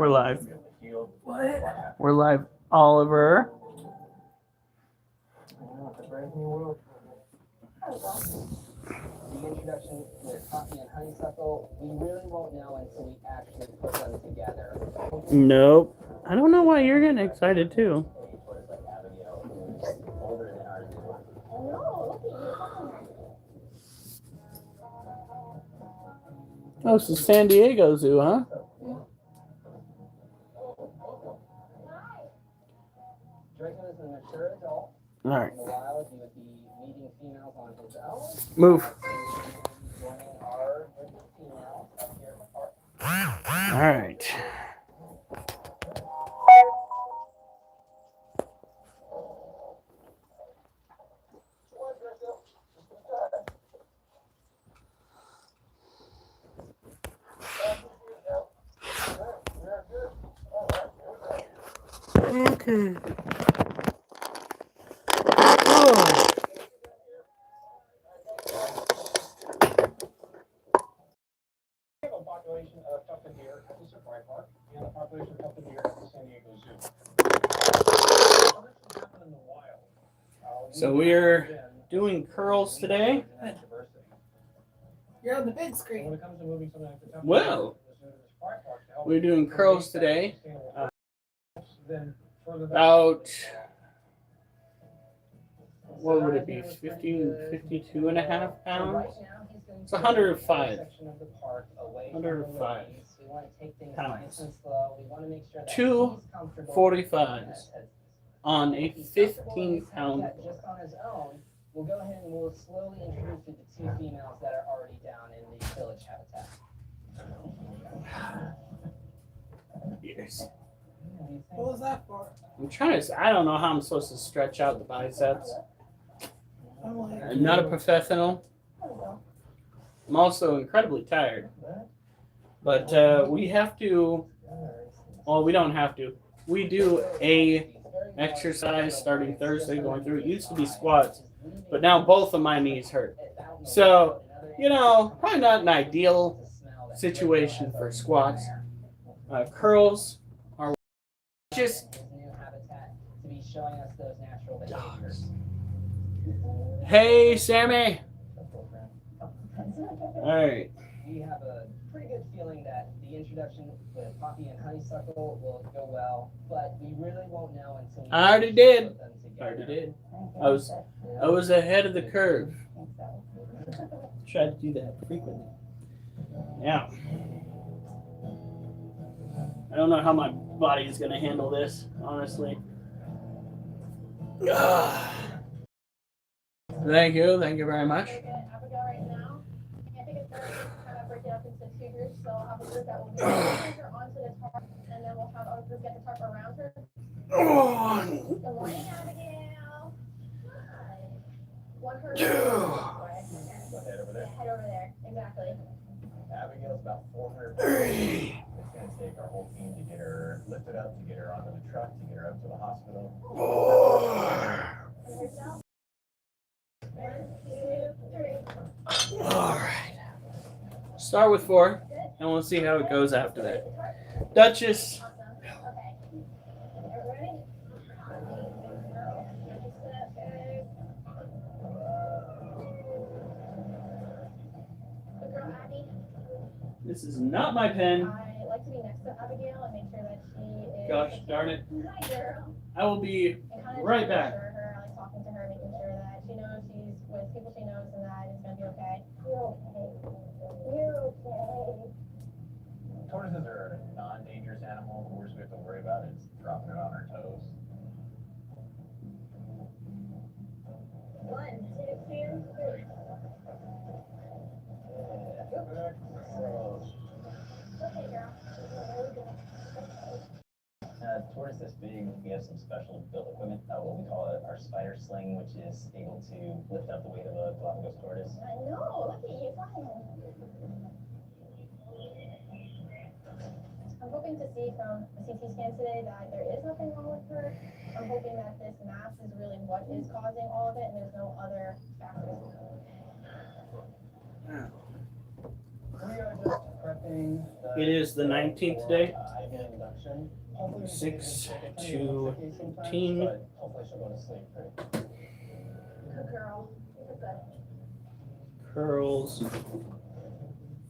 We're live. What? We're live, Oliver. The introduction with coffee and honeysuckle, we really won't know until we actually put them together. Nope. I don't know why you're getting excited too. Oh, it's the San Diego Zoo, huh? Draco is a mature adult. All right. In the wild, he would be meeting females on his own. Move. Joining our group of females up here in the park. All right. Okay. Oh. Population of tufted deer at the safari park and a population of tufted deer at the San Diego Zoo. So we're doing curls today. You're on the big screen. When it comes to moving something like the tufted Well, deer to the safari park to help we're doing curls today. then further back- About, what would it be? 52 and a half pounds? It's 105. 105 pounds. 2 45s on a 15-pound. Just on his own, we'll go ahead and we'll slowly introduce you to two females that are already down in the village habitat. Yes. What was that for? I'm trying to. I don't know how I'm supposed to stretch out the biceps. I'm like, I'm not a professional. I'm also incredibly tired. But we have to. Well, we don't have to. We do a exercise starting Thursday going through. It used to be squats, but now both of my knees hurt. So, probably not an ideal situation for squats. Curls are just. Hey, Sammy. All right. We have a pretty good feeling that the introduction with coffee and honeysuckle will go well, but we really won't know until we I already did. put them I together. already did. I was ahead of the curve. Try to do that frequently. Yeah. I don't know how my body is going to handle this, honestly. Thank you very much. Abigail right now. I think it's better to kind of break it up into two groups. So I'll have a group that will get her onto the tarp, and then we'll have a group get the tarp around her. Good morning, Abigail. Hi. Want her to Head over there. head over there. Exactly. Abigail's about 400 pounds. It's going to take our whole team to get her lifted up, to get her onto the truck, to get her up to the hospital. And yourself. 1, 2, 3. All right. Start with 4, and we'll see how it goes after that. Duchess. Awesome. Okay. Everybody? Good girl, Abby. This is not my pen. I like to be next to Abigail and make sure that she is. Gosh darn it. Hi, girl. I will be And kind of right back. reassure her, I like talking to her, making sure that she knows she's with people she knows and that it's gonna be okay. You're okay. You're okay. Tortoises are a non-dangerous animal. The worst we have to worry about is dropping it on her toes. 1, 2, 3. Okay, girl. Very good. Towards this being, we have some special built equipment, what we call our spider sling, which is able to lift up the weight of a Galapagos tortoise. I know. Look at you flying. I'm hoping to see from the CT scan today that there is nothing wrong with her. I'm hoping that this mass is really what is causing all of it and there's no other factors. We are just prepping starting It is the 19th today. induction. Hopefully we can 6 get plenty to of vacation time, 10. but hopefully she'll go to sleep pretty. Good girl. You're good. Curls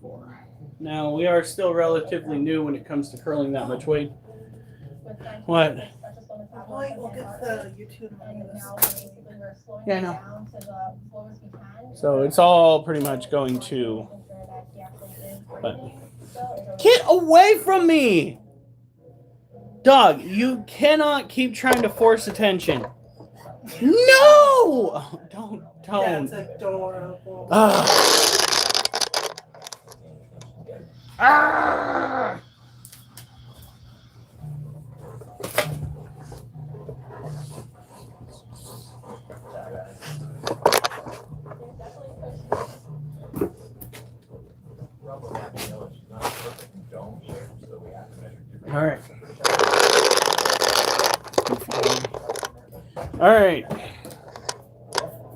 4. Now we are still relatively new when it comes to curling that much weight. With Frank, What? that's just on the top of Like, the we'll get heart. the YouTube money And this now basically we're slowing Yeah, I it know. down to the slowest we can. So it's all pretty much going to. Making sure that he actually is But- breathing. So Get away from me! Dog, you cannot keep trying to force attention. No! Don't. That's adorable. Ah. Ah. All right. All right.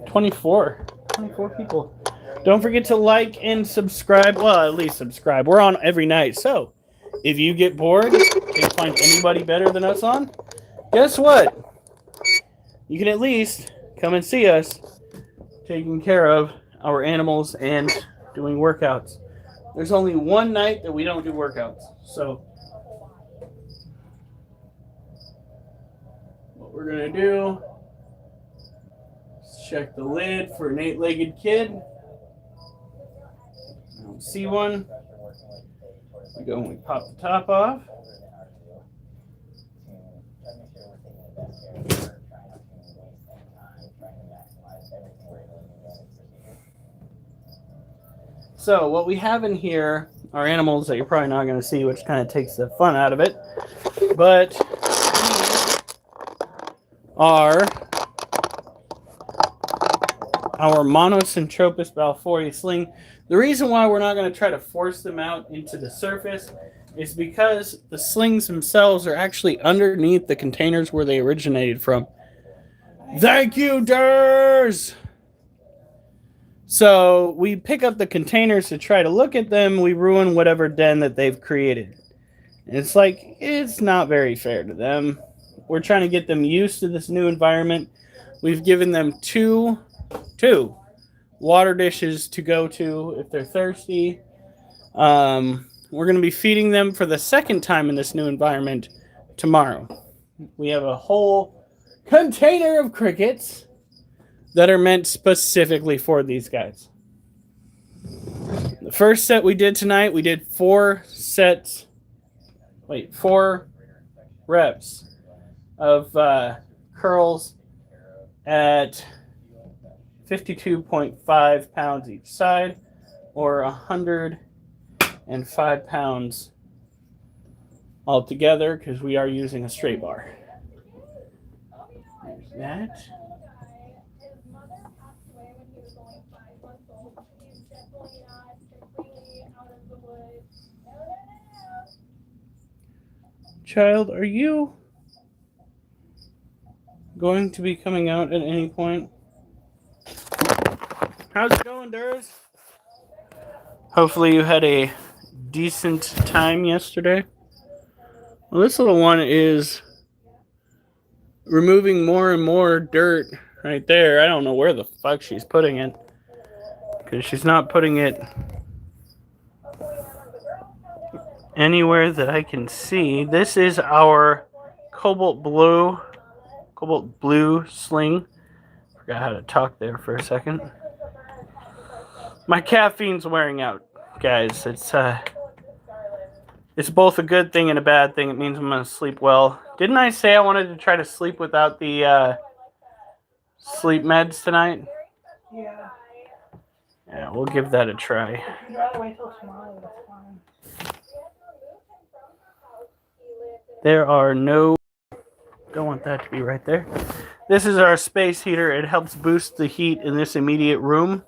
24 people. Don't forget to like and subscribe. Well, at least subscribe. We're on every night. So if you get bored, can't find anybody better than us on, guess what? You can at least come and see us taking care of our animals and doing workouts. There's only one night that we don't do workouts. So what we're going to do is check the lid for an 8-legged kid. I don't see one. We go and we pop the top off. So what we have in here are animals that you're probably not going to see, which kind of takes the fun out of it. But these are our Monocentropus balfouri sling. The reason why we're not going to try to force them out into the surface is because the slings themselves are actually underneath the containers where they originated from. Thank you, Durs! So we pick up the containers to try to look at them. We ruin whatever den that they've created. And it's like, it's not very fair to them. We're trying to get them used to this new environment. We've given them two water dishes to go to if they're thirsty. We're going to be feeding them for the second time in this new environment tomorrow. We have a whole container of crickets that are meant specifically for these guys. The first set we did tonight, we did 4 reps of curls at 52.5 pounds each side, or 105 pounds altogether, because we are using a straight bar. There's that. His mother passed away when he was only 5 months old. He's definitely not completely out of the woods. No. Child, are you going to be coming out at any point? How's it going, Durs? Hopefully you had a decent time yesterday. Well, this little one is removing more and more dirt right there. I don't know where the fuck she's putting it, because she's not putting it anywhere that I can see. This is our cobalt blue sling. Forgot how to talk there for a second. My caffeine's wearing out, guys. It's both a good thing and a bad thing. It means I'm gonna sleep well. Didn't I say I wanted to try to sleep without the sleep meds tonight? Yeah. Yeah, we'll give that a try. You'd rather wait till tomorrow, that's fine. There are no... Don't want that to be right there. This is our space heater. It helps boost the heat in this immediate room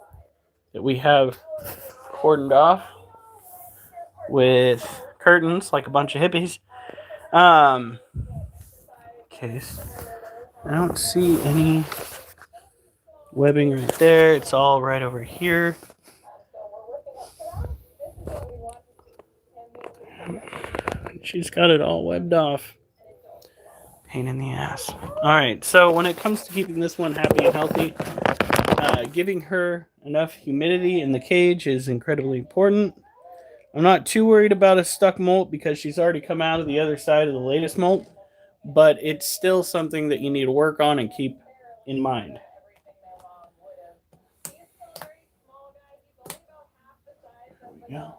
that we have cordoned off with curtains like a bunch of hippies. Case. I don't see any webbing right there. It's all right over here. She's got it all webbed off. Pain in the ass. All right, so when it comes to keeping this one happy and healthy, giving her enough humidity in the cage is incredibly important. I'm not too worried about a stuck molt because she's already come out of the other side of the latest molt, but it's still something that you need to work on and keep in mind. Yeah.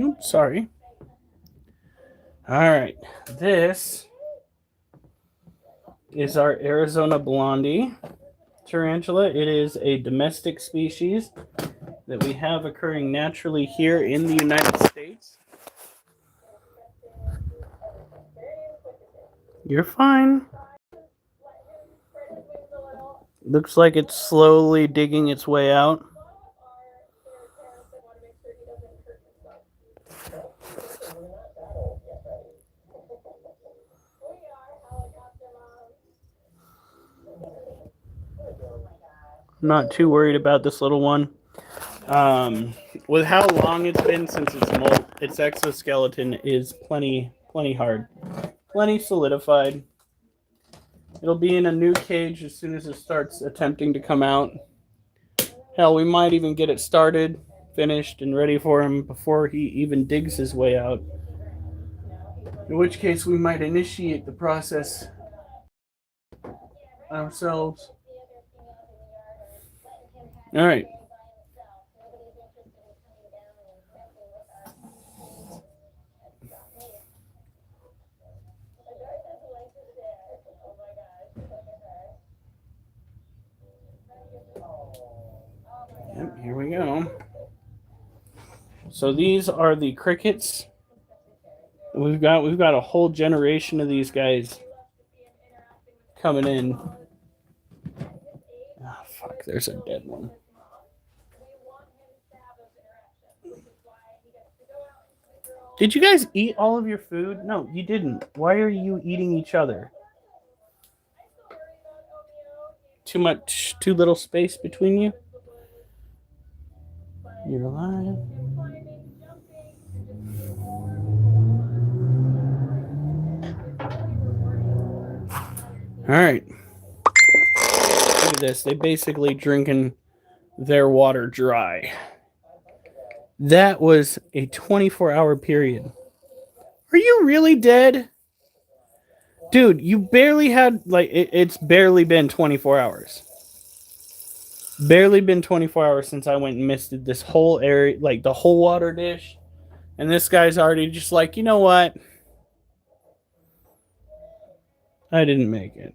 Oops, sorry. All right, this is our Arizona Blondie tarantula. It is a domestic species that we have occurring naturally here in the United States. You're fine. Looks like it's slowly digging its way out. I'm not too worried about this little one. With how long it's been since its molt, its exoskeleton is plenty hard, plenty solidified. It'll be in a new cage as soon as it starts attempting to come out. Hell, we might even get it started, finished, and ready for him before he even digs his way out. In which case, we might initiate the process ourselves. All right. Yep, here we go. So these are the crickets. We've got a whole generation of these guys coming in. Oh, fuck, there's a dead one. Did you guys eat all of your food? No, you didn't. Why are you eating each other? Too little space between you? You're alive. All right. Look at this. They basically drinking their water dry. That was a 24-hour period. Are you really dead? Dude, you barely had, like, it's barely been 24 hours. Barely been 24 hours since I went and misted this whole area, like the whole water dish. And this guy's already just like, you know what? I didn't make it.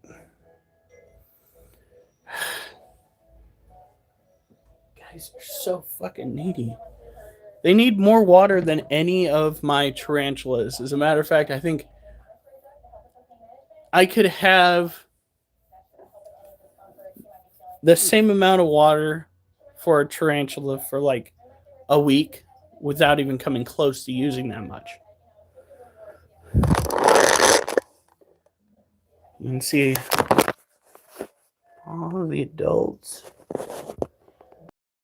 Guys are so fucking needy. They need more water than any of my tarantulas. As a matter of fact, I think I could have the same amount of water for a tarantula for like a week without even coming close to using that much. You can see all of the adults.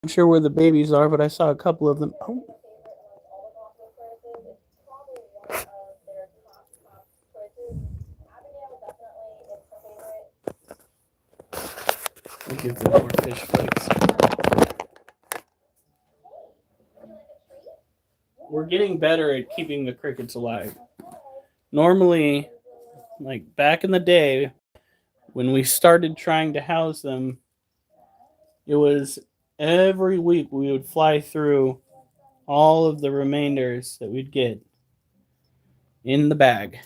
I'm not sure where the babies are, but I saw a couple of them. Oh. I'll give them more fish flakes. We're getting better at keeping the crickets alive. Normally, like back in the day, when we started trying to house them, it was every week we would fly through all of the remainders that we'd get in the bag.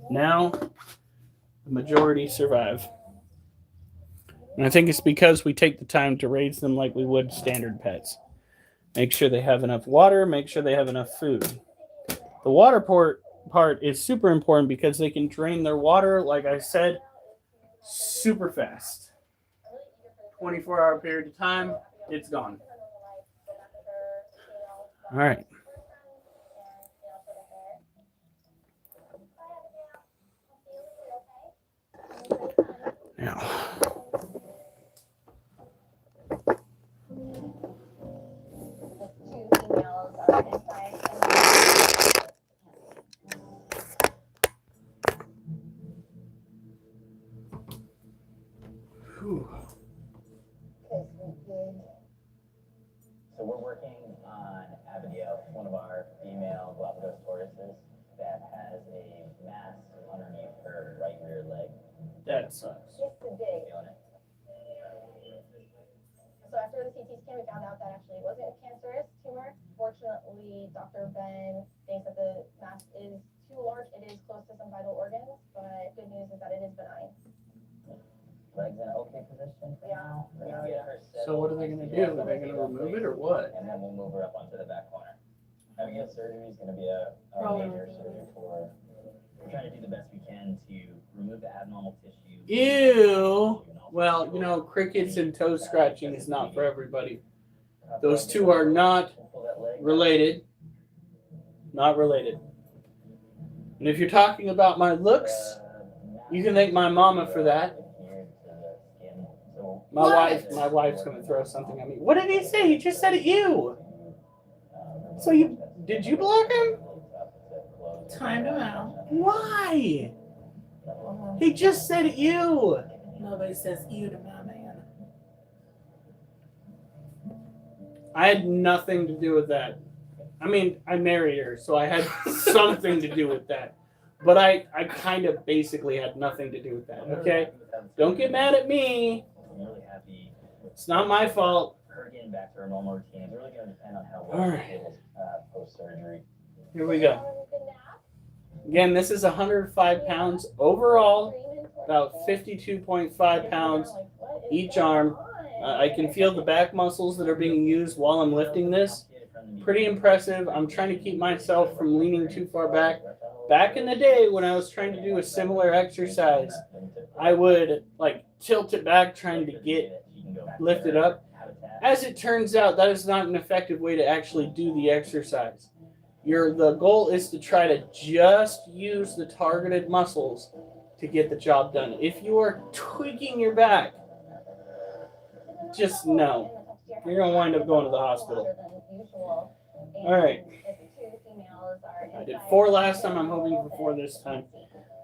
Now, the majority survive. And I think it's because we take the time to raise them like we would standard pets. Make sure they have enough water, make sure they have enough food. The water part is super important because they can drain their water, like I said, super fast. 24-hour period of time, it's gone. All right. Now, Two females are inside. whew. So we're working on Abigail, one of our female Galapagos tortoises that has a mass underneath her right rear leg. That sucks. Yes, it did. Feeling it? So after the CT scan, we found out that actually it wasn't a cancerous tumor. Fortunately, Dr. Ben thinks that the mass is too large. It is close to some vital organs, but good news is that it is benign. Legs in an okay position for now. We're gonna get her settled. So what are they gonna do? Are they gonna remove it or what? And then we'll move her up onto the back corner. Abigail's surgery is gonna be a Probably. major surgery for her. We're trying to do the best we can to remove the abnormal tissue. Ew. Well, you know, crickets and toe scratching is not for everybody. Those two are not Pull that leg up. related. Not related. And if you're talking about my looks, you can thank my mama for that. My wife's gonna throw something at me. What did he say? He just said at you. So did you block him? Timed him out. Why? He just said at you. Nobody says you to my man. I had nothing to do with that. I mean, I married her, so I had something to do with that. But I kind of basically had nothing to do with that, okay? Don't get mad at me. I'm really happy. It's not my fault. Her getting back to her normal routine is really going to depend on how All well right. she feels post-surgery. Here we go. Again, this is 105 pounds overall, about 52.5 pounds each arm. I can feel the back muscles that are being used while I'm lifting this. Pretty impressive. I'm trying to keep myself from leaning too far back. Back in the day when I was trying to do a similar exercise, I would like tilt it back trying to get lifted up. As it turns out, that is not an effective way to actually do the exercise. The goal is to try to just use the targeted muscles to get the job done. If you are tweaking your back, just no. You're going to wind up going to the hospital. All right. I did 4 last time. I'm hoping for 4 this time.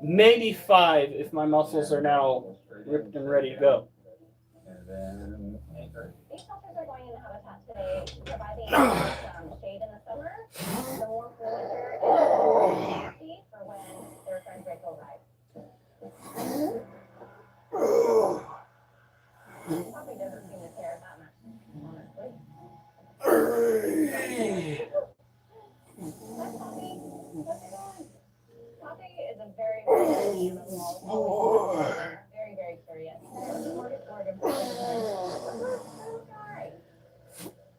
Maybe 5 if my muscles are now ripped and ready to go. And then anchor. These shelters are going into habitat today, providing some shade in the summer, some warmth in the winter, and safety for when their friend break arrives. Probably doesn't seem to care that much, honestly. Hi, Poppy. How's it going? Poppy is a very, very animal. Very, very curious.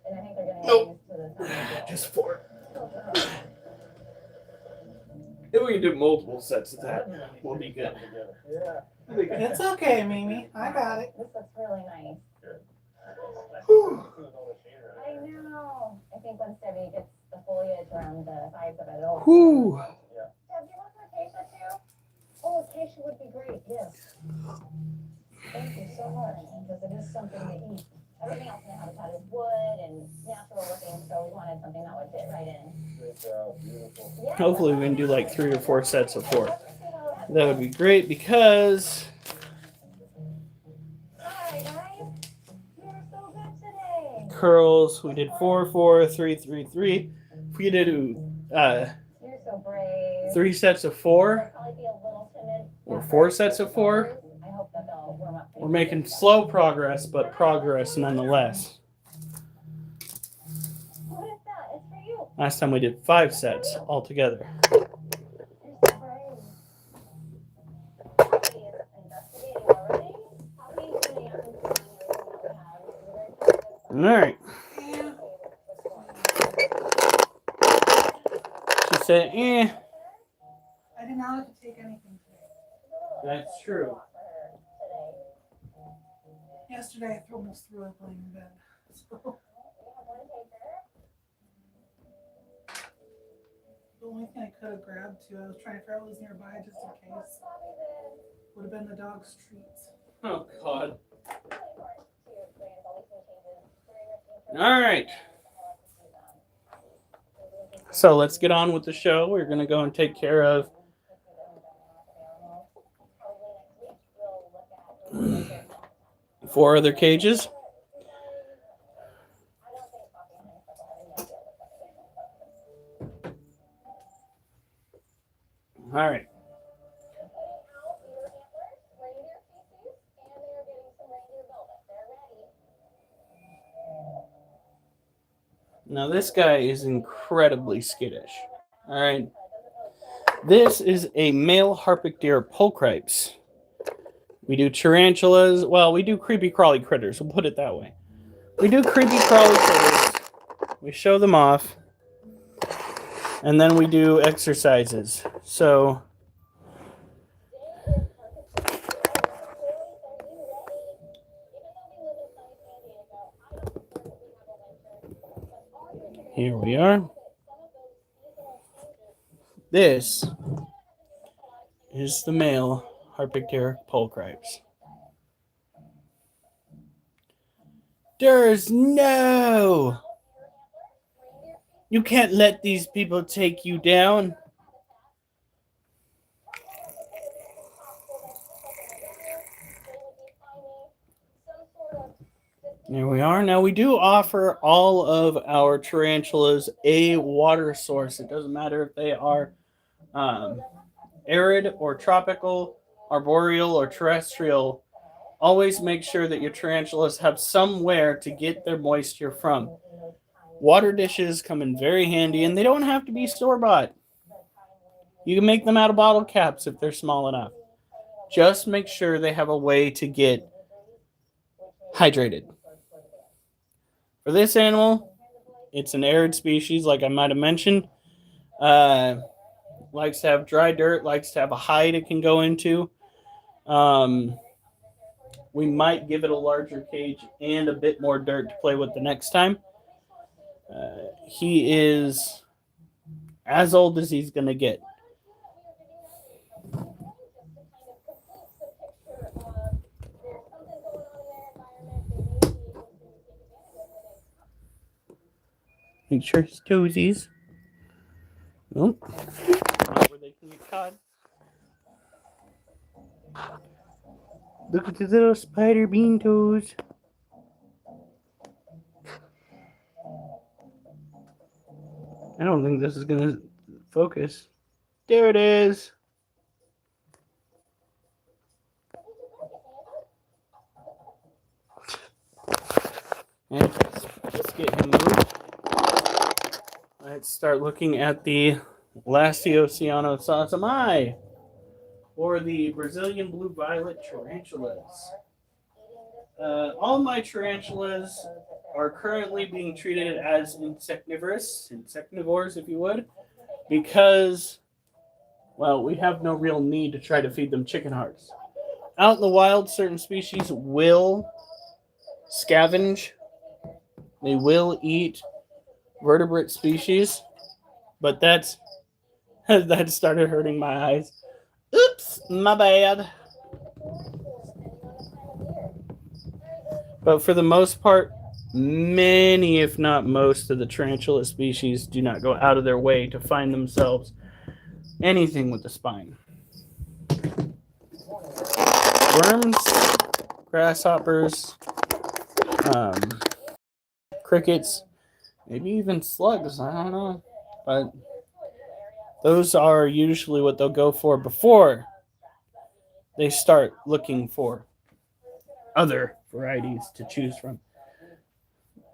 And I think they're going to get used to the time. Just 4. If we can do multiple sets of that, we'll be good. It's okay, Mimi. I got it. This looks really nice. I know. I think once Debbie gets the foliage around the sides of it, it'll. Whew. Deb, do you want some acacia too? Oh, acacia would be great. Yes. Thank you so much, because it is something to eat. Everything else in the habitat is wood and natural looking, so we wanted something that would fit right in. Yeah, Hopefully we can do like 3 or 4 sets of 4. That would be great because Hi, guys. You're so good today. curls, we did 4, 4, 3, 3, 3. If we did You're so brave. 3 sets of 4 They'll probably be a little timid. or 4 sets of 4, I hope that they'll warm up. we're making slow progress, but progress nonetheless. What is that? It's for you. Last time we did 5 sets altogether. You're so brave. Poppy is investigating already. Poppy's doing it in the All right. She said, I did not have to take anything today. That's true. Yesterday I almost threw up laying in bed. So the only thing I could have grabbed too, I was trying to figure out what was nearby just in case. Would have been the dog's treats. Oh God. All right. So let's get on with the show. We're gonna go and take care of 4 other cages. All right. Now this guy is incredibly skittish. All right. This is a male Harpic deer pulchripes. We do tarantulas. Well, we do creepy crawly critters. We'll put it that way. We do creepy crawly critters. We show them off. And then we do exercises. So here we are. This is the male Harpic deer pulchripes. There's no. You can't let these people take you down. There we are. Now we do offer all of our tarantulas a water source. It doesn't matter if they are arid or tropical, arboreal or terrestrial. Always make sure that your tarantulas have somewhere to get their moisture from. Water dishes come in very handy, and they don't have to be store-bought. You can make them out of bottle caps if they're small enough. Just make sure they have a way to get hydrated. For this animal, it's an arid species, like I might have mentioned. Likes to have dry dirt, likes to have a hide it can go into. We might give it a larger cage and a bit more dirt to play with the next time. He is as old as he's going to get. Make sure his toesies. Nope. Not where they can get caught. Look at his little spider bean toes. I don't think this is going to focus. There it is. And let's get him moved. Let's start looking at the Lasiocyannosotomi, or the Brazilian blue violet tarantulas. All my tarantulas are currently being treated as insectivorous, insectivores if you would, because, well, we have no real need to try to feed them chicken hearts. Out in the wild, certain species will scavenge. They will eat vertebrate species, but that started hurting my eyes. Oops, my bad. But for the most part, many, if not most, of the tarantula species do not go out of their way to find themselves anything with a spine. Worms, grasshoppers, crickets, maybe even slugs, I don't know. But those are usually what they'll go for before they start looking for other varieties to choose from.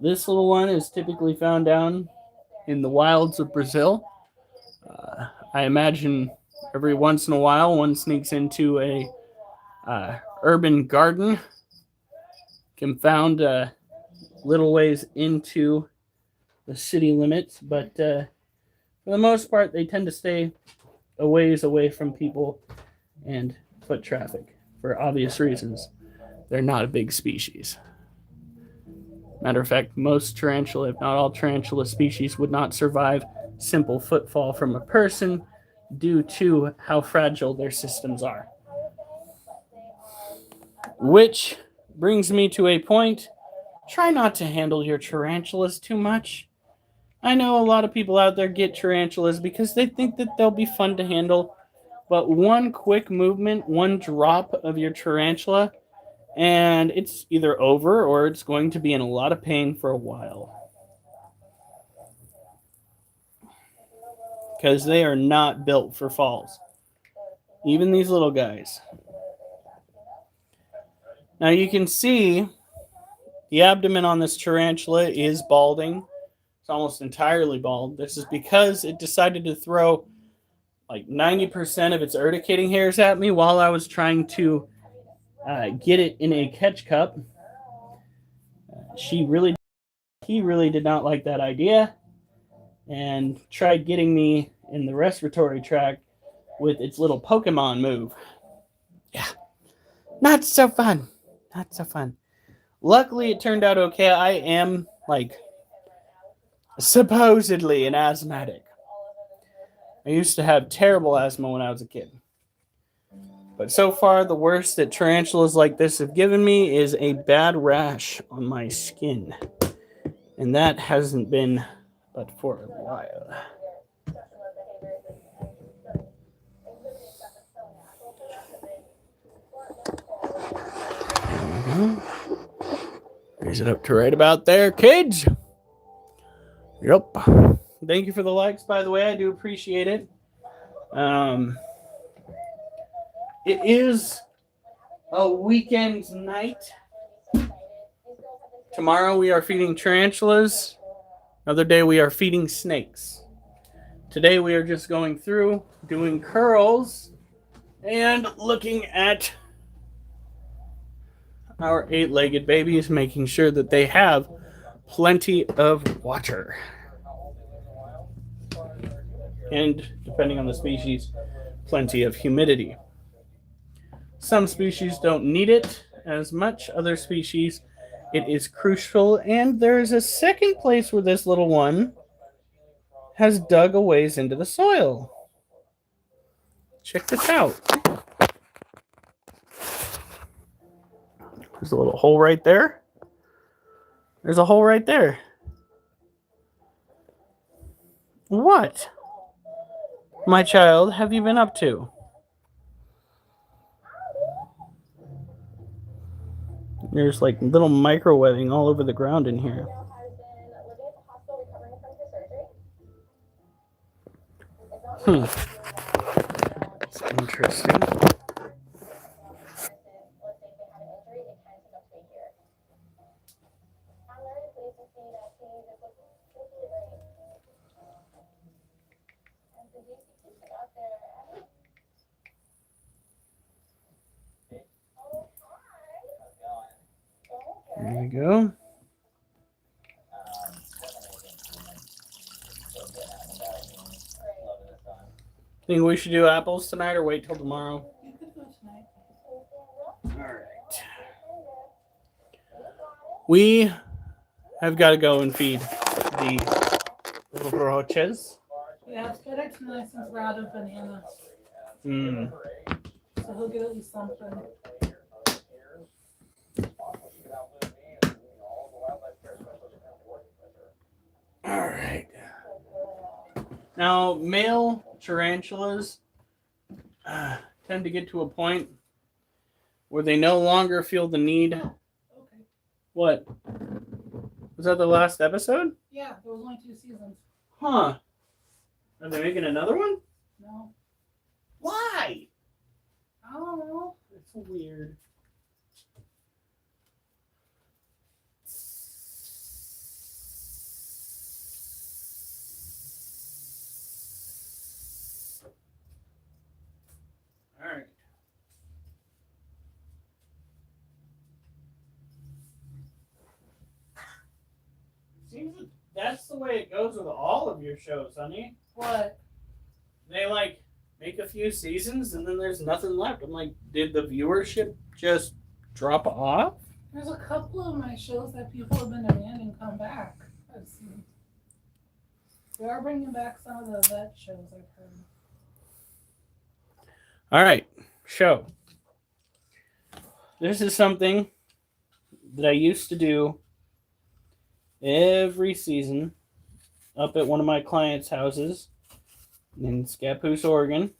This little one is typically found down in the wilds of Brazil. I imagine every once in a while one sneaks into a urban garden, can found little ways into the city limits, but for the most part they tend to stay a ways away from people and foot traffic for obvious reasons. they're not a big species. Matter of fact, most tarantula, if not all tarantula species, would not survive simple footfall from a person due to how fragile their systems are. Which brings me to a point. Try not to handle your tarantulas too much. I know a lot of people out there get tarantulas because they think that they'll be fun to handle, but one quick movement, one drop of your tarantula, and it's either over or it's going to be in a lot of pain for a while. Because they are not built for falls. Even these little guys. Now you can see the abdomen on this tarantula is balding. It's almost entirely bald. This is because it decided to throw like 90% of its urticating hairs at me while I was trying to get it in a catch cup. He really did not like that idea and tried getting me in the respiratory tract with its little Pokemon move. Yeah, not so fun. Not so fun. Luckily, it turned out okay. I am, supposedly an asthmatic. I used to have terrible asthma when I was a kid. But so far, the worst that tarantulas like this have given me is a bad rash on my skin. And that hasn't been but for a while. Raise it up to right about there, kids. Yep. Thank you for the likes, by the way. I do appreciate it. It is a weekend night. Tomorrow we are feeding tarantulas. Another day we are feeding snakes. Today we are just going through, doing curls, and looking at our 8-legged babies, making sure that they have plenty of water. And, depending on the species, plenty of humidity. Some species don't need it as much. Other species, it is crucial. And there's a second place where this little one has dug a ways into the soil. Check this out. There's a little hole right there. There's a hole right there. What, my child, have you been up to? There's like little microwebbing all over the ground in here. It's interesting. There we go. Think we should do apples tonight or wait till tomorrow? You could go tonight. All right. We have got to go and feed the little roaches. Yeah, it's better tonight since we're out of bananas. Mm. So he'll get at least something. All right. Now, male tarantulas tend to get to a point where they no longer feel the need. Okay. What? Was that the last episode? Yeah, there was only 2 seasons. Huh. Are they making another one? No. Why? I don't know. It's weird. All right. Seems that that's the way it goes with all of your shows, honey. What? They make a few seasons and then there's nothing left. I'm like, did the viewership just drop off? There's a couple of my shows that people have been demanding come back. I've seen. They are bringing back some of the vet shows, I've heard. All right, show. This is something that I used to do every season up at one of my clients' houses in Scappoose, Oregon.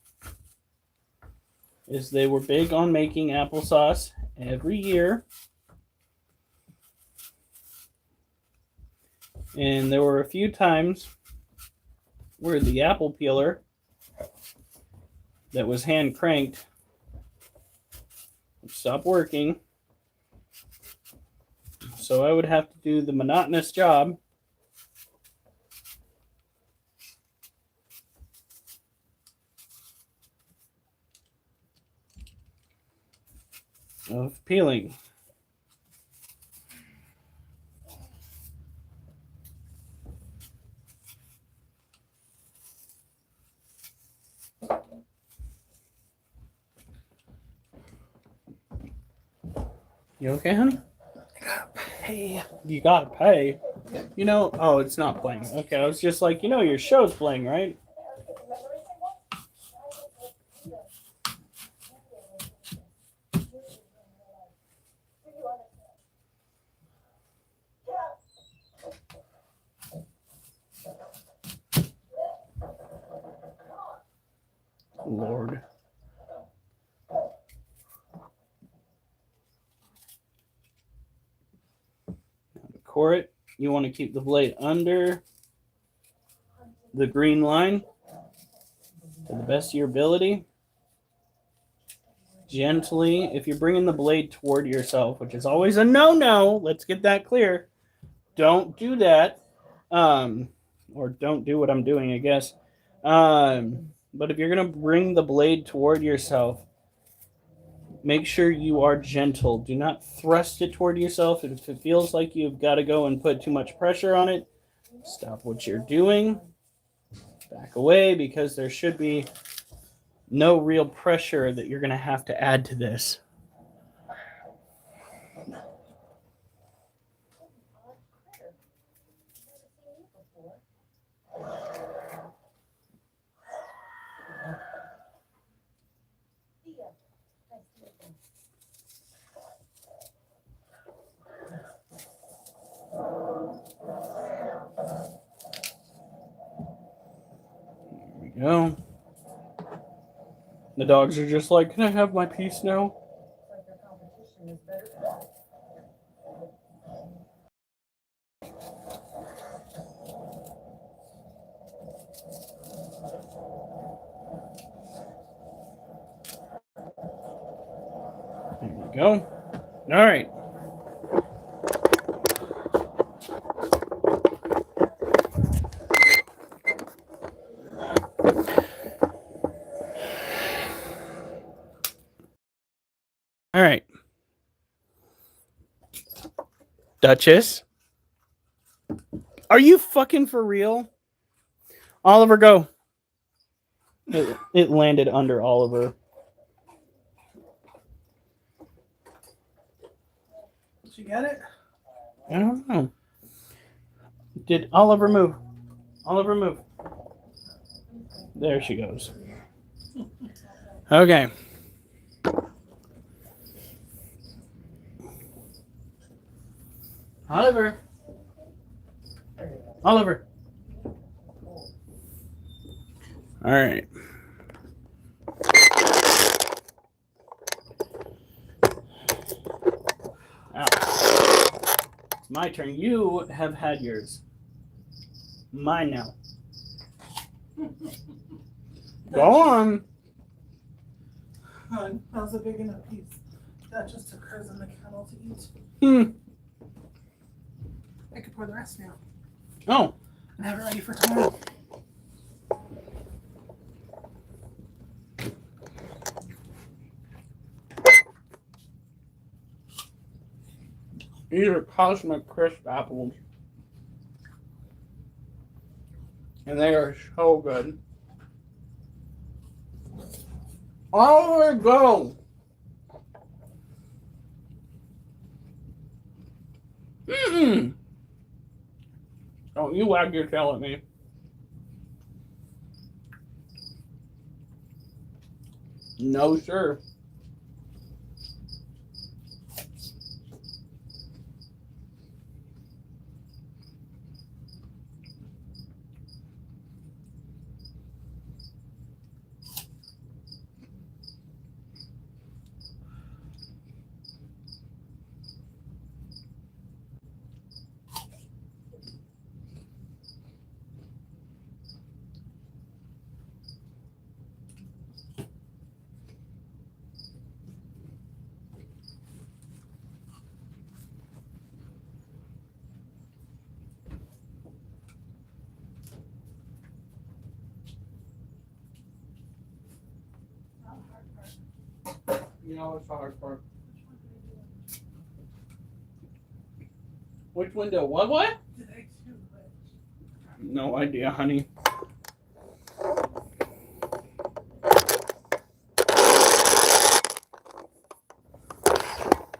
Is they were big on making applesauce every year. And there were a few times where the apple peeler that was hand cranked would stop working. So I would have to do the monotonous job of peeling. You okay, honey? I gotta pay. You gotta pay. You know, oh, it's not playing. Okay, I was just like, you know, your show's playing, right? Lord. To core it, you want to keep the blade under the green line to the best of your ability. Gently, if you're bringing the blade toward yourself, which is always a no-no, let's get that clear. Don't do that. Or don't do what I'm doing, I guess. But if you're going to bring the blade toward yourself, make sure you are gentle. Do not thrust it toward yourself. If it feels like you've got to go and put too much pressure on it, stop what you're doing. Back away, because there should be no real pressure that you're going to have to add to this. There we go. The dogs are just like, can I have my piece now? There we go. All right. All right. Duchess. Are you fucking for real? Oliver, go. It landed under Oliver. Did you get it? I don't know. Did Oliver move? Oliver move. There she goes. Okay. Oliver. Oliver. All right. Ow. It's my turn. You have had yours. Mine now. Go on. That was a big enough piece. That just took hers in the kennel to eat. I could pour the rest now Oh. and have it ready for tomorrow. These are Cosmic Crisp apples. And they are so good. Oliver, go! Mm-mm. Don't you wag your tail at me. No, sir. You know what's the hard part? Which window? What? Did I do it? No idea, honey.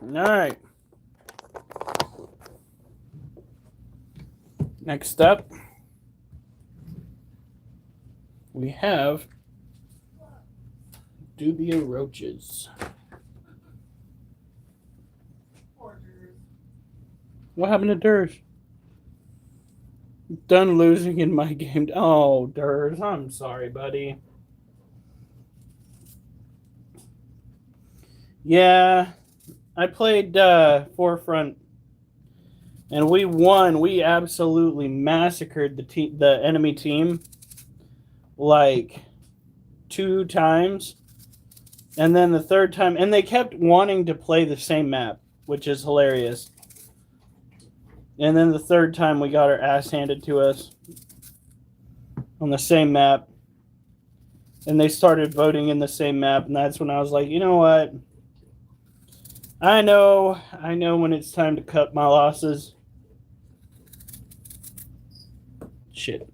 Alright. Next up, we have Dubia Roaches. What happened to Durs? Done losing in my game. Oh, Durs, I'm sorry, buddy. Yeah, I played Forefront, and we won. We absolutely massacred the enemy team, like 2 times, and then the third time, and they kept wanting to play the same map, which is hilarious. And then the third time we got our ass handed to us on the same map. And they started voting in the same map. And that's when I was like, you know what? I know when it's time to cut my losses. Shit.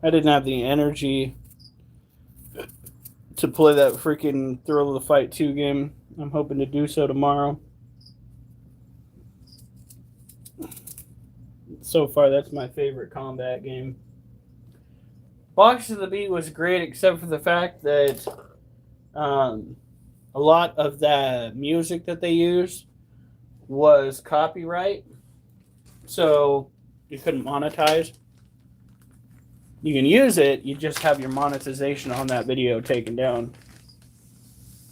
I didn't have the energy to play that freaking Thrill of the Fight 2 game. I'm hoping to do so tomorrow. So far, that's my favorite combat game. Box of the Beat was great, except for the fact that a lot of the music that they used was copyright, so you couldn't monetize. You can use it, you just have your monetization on that video taken down.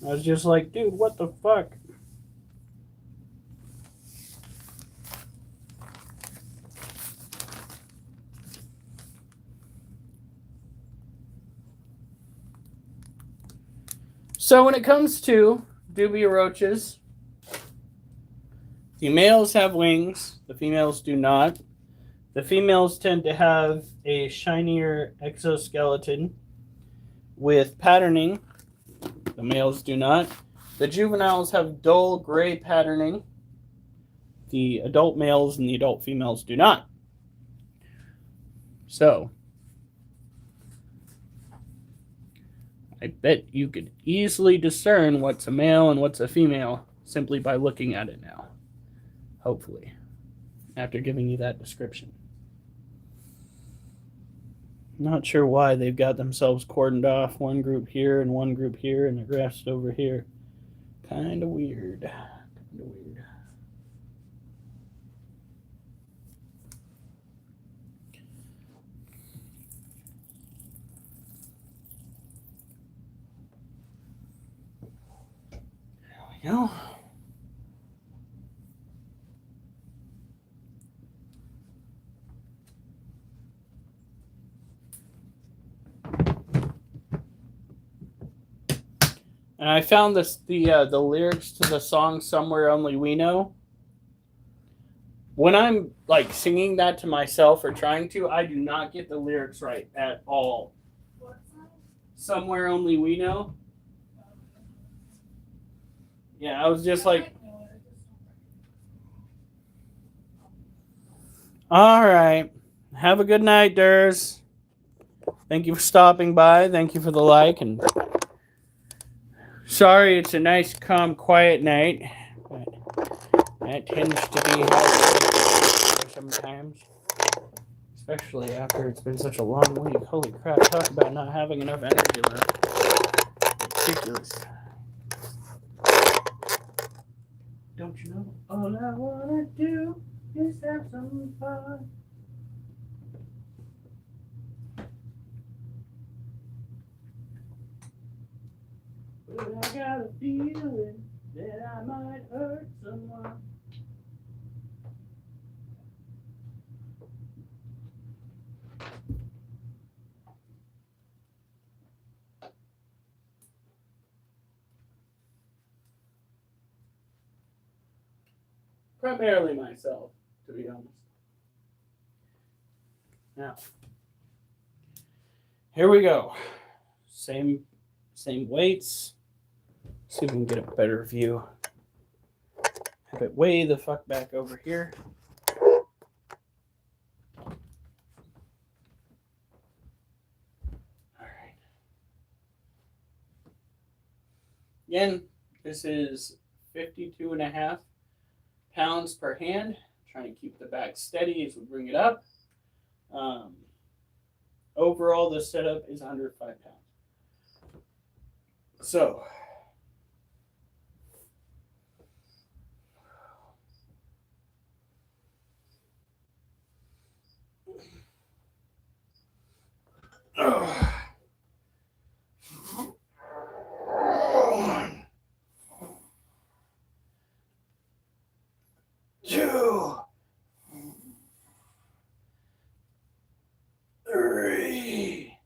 I was just like, dude, what the fuck? So when it comes to Dubia Roaches, the males have wings, the females do not. The females tend to have a shinier exoskeleton with patterning. The males do not. The juveniles have dull gray patterning. The adult males and the adult females do not. So, I bet you could easily discern what's a male and what's a female simply by looking at it now. Hopefully, after giving you that description. Not sure why they've got themselves cordoned off. One group here and one group here and the rest over here. Kind of weird. Kind of weird. There we go. And I found the lyrics to the song Somewhere Only We Know. when I'm like singing that to myself or trying to, I do not get the lyrics right at all. What's that? Somewhere Only We Know. Yeah, I was just like, all right. Have a good night, Durs. Thank you for stopping by. Thank you for the like. And sorry, it's a nice, calm, quiet night. But that tends to be how it is sometimes. Especially after it's been such a long week. Holy crap, talk about not having enough energy left. Ridiculous. Don't you know? All I wanna do is have some fun. But I got a feeling that I might hurt someone. Primarily myself, to be honest. Now, here we go. Same weights. See if we can get a better view. Have it way the fuck back over here. All right. Again, this is 52.5 pounds per hand. Trying to keep the back steady as we bring it up. Overall, the setup is under 5 pounds. So, two, three,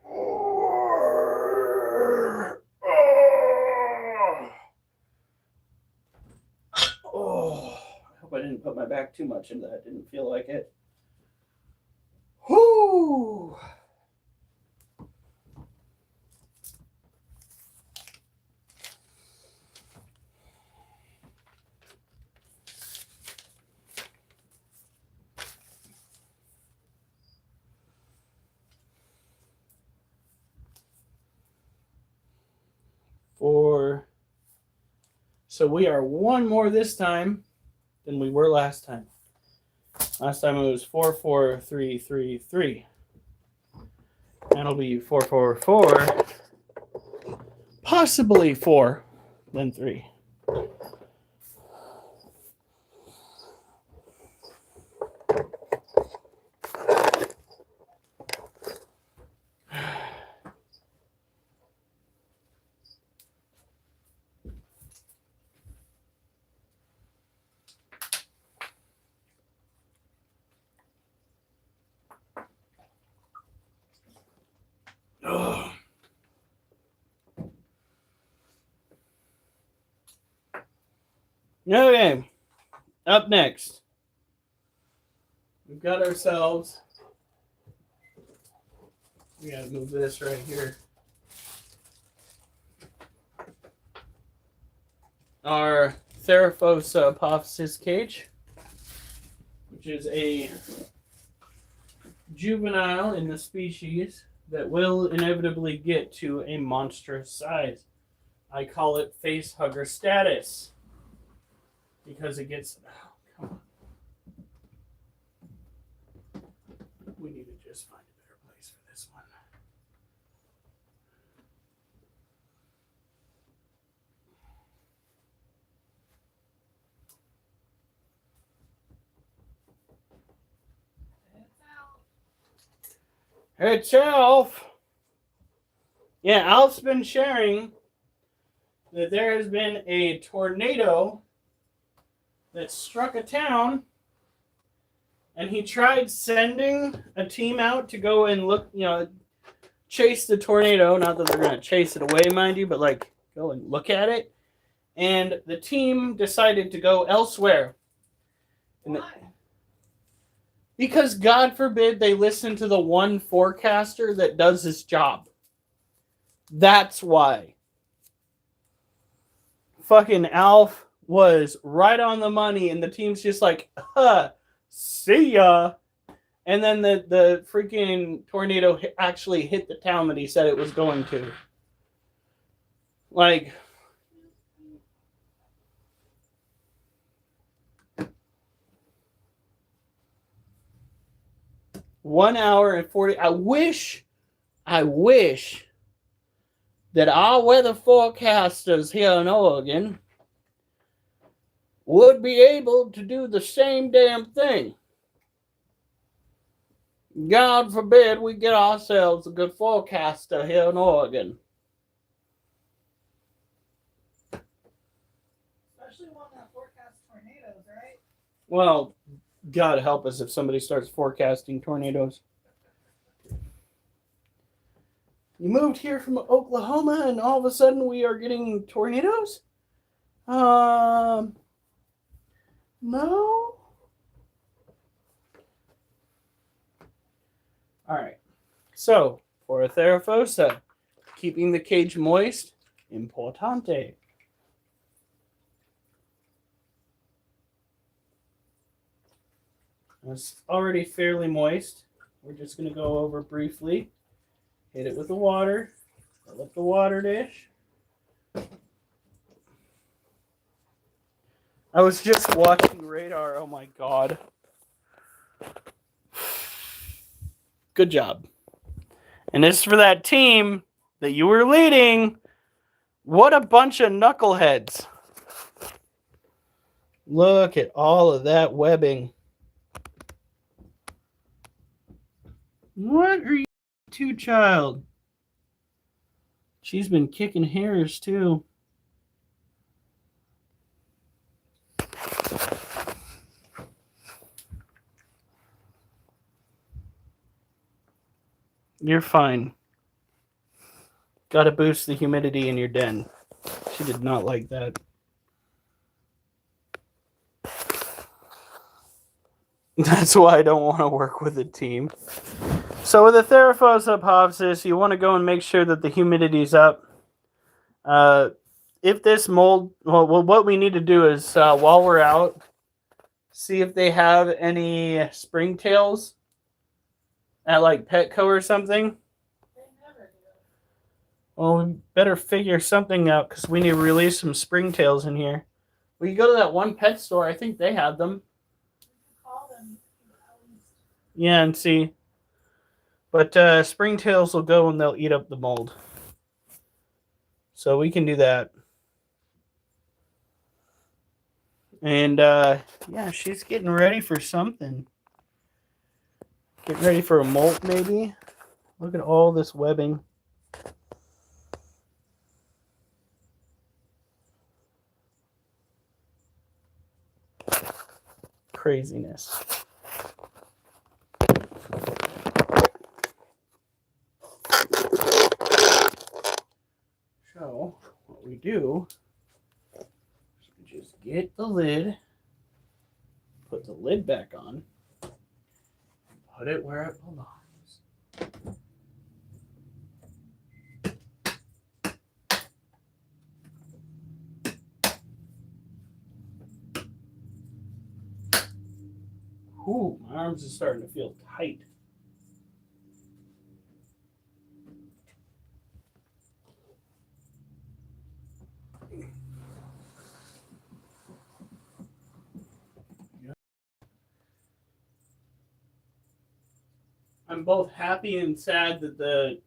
four. Oh, I hope I didn't put my back too much into that. Didn't feel like it. Whoo! Four. So we are one more this time than we were last time. Last time it was 4, 4, 3, 3, 3. That'll be 4, 4, 4. Possibly 4, then 3. Okay, up next, we've got ourselves, we gotta move this right here, our Theraphosa apophysis cage, which is a juvenile in the species that will inevitably get to a monstrous size. I call it face hugger status. Because it gets, oh, come on. We need to just find a better place for this one. It's Alf. Yeah, Alf's been sharing that there has been a tornado that struck a town, and he tried sending a team out to go and look, chase the tornado. Not that they're going to chase it away, mind you, but like go and look at it. and the team decided to go elsewhere. Why? Because God forbid they listen to the one forecaster that does his job. That's why. Fucking Alf was right on the money, and the team's just like, see ya. And then the freaking tornado actually hit the town that he said it was going to. Like, One hour and 40. I wish that our weather forecasters here in Oregon would be able to do the same damn thing. God forbid we get ourselves a good forecaster here in Oregon. Especially one that forecasts tornadoes, right? Well, God help us if somebody starts forecasting tornadoes. You moved here from Oklahoma and all of a sudden we are getting tornadoes? No. Alright. So, for a Therafosa, keeping the cage moist, importante. It's already fairly moist. We're just going to go over briefly. Hit it with the water. Fill up the water dish. I was just watching Radar. Oh my god. Good job. And this is for that team that you were leading. What a bunch of knuckleheads. Look at all of that webbing. What are you to, child? She's been kicking hairs too. You're fine. Gotta boost the humidity in your den. She did not like that. That's why I don't want to work with a team. So with the Therafosa apopsis, you want to go and make sure that the humidity's up. If this mold, well, what we need to do is, while we're out, see if they have any springtails at like Petco or something. They never do. Well, we better figure something out because we need to release some springtails in here. We can go to that one pet store. I think they have them. Call them at least. Yeah, and see. But springtails will go and they'll eat up the mold. So we can do that. And yeah, she's getting ready for something. Getting ready for a molt, maybe. Look at all this webbing. Craziness. So, what we do is we just get the lid, put the lid back on, put it where it belongs. Ooh, my arms are starting to feel tight. I'm both happy and sad that the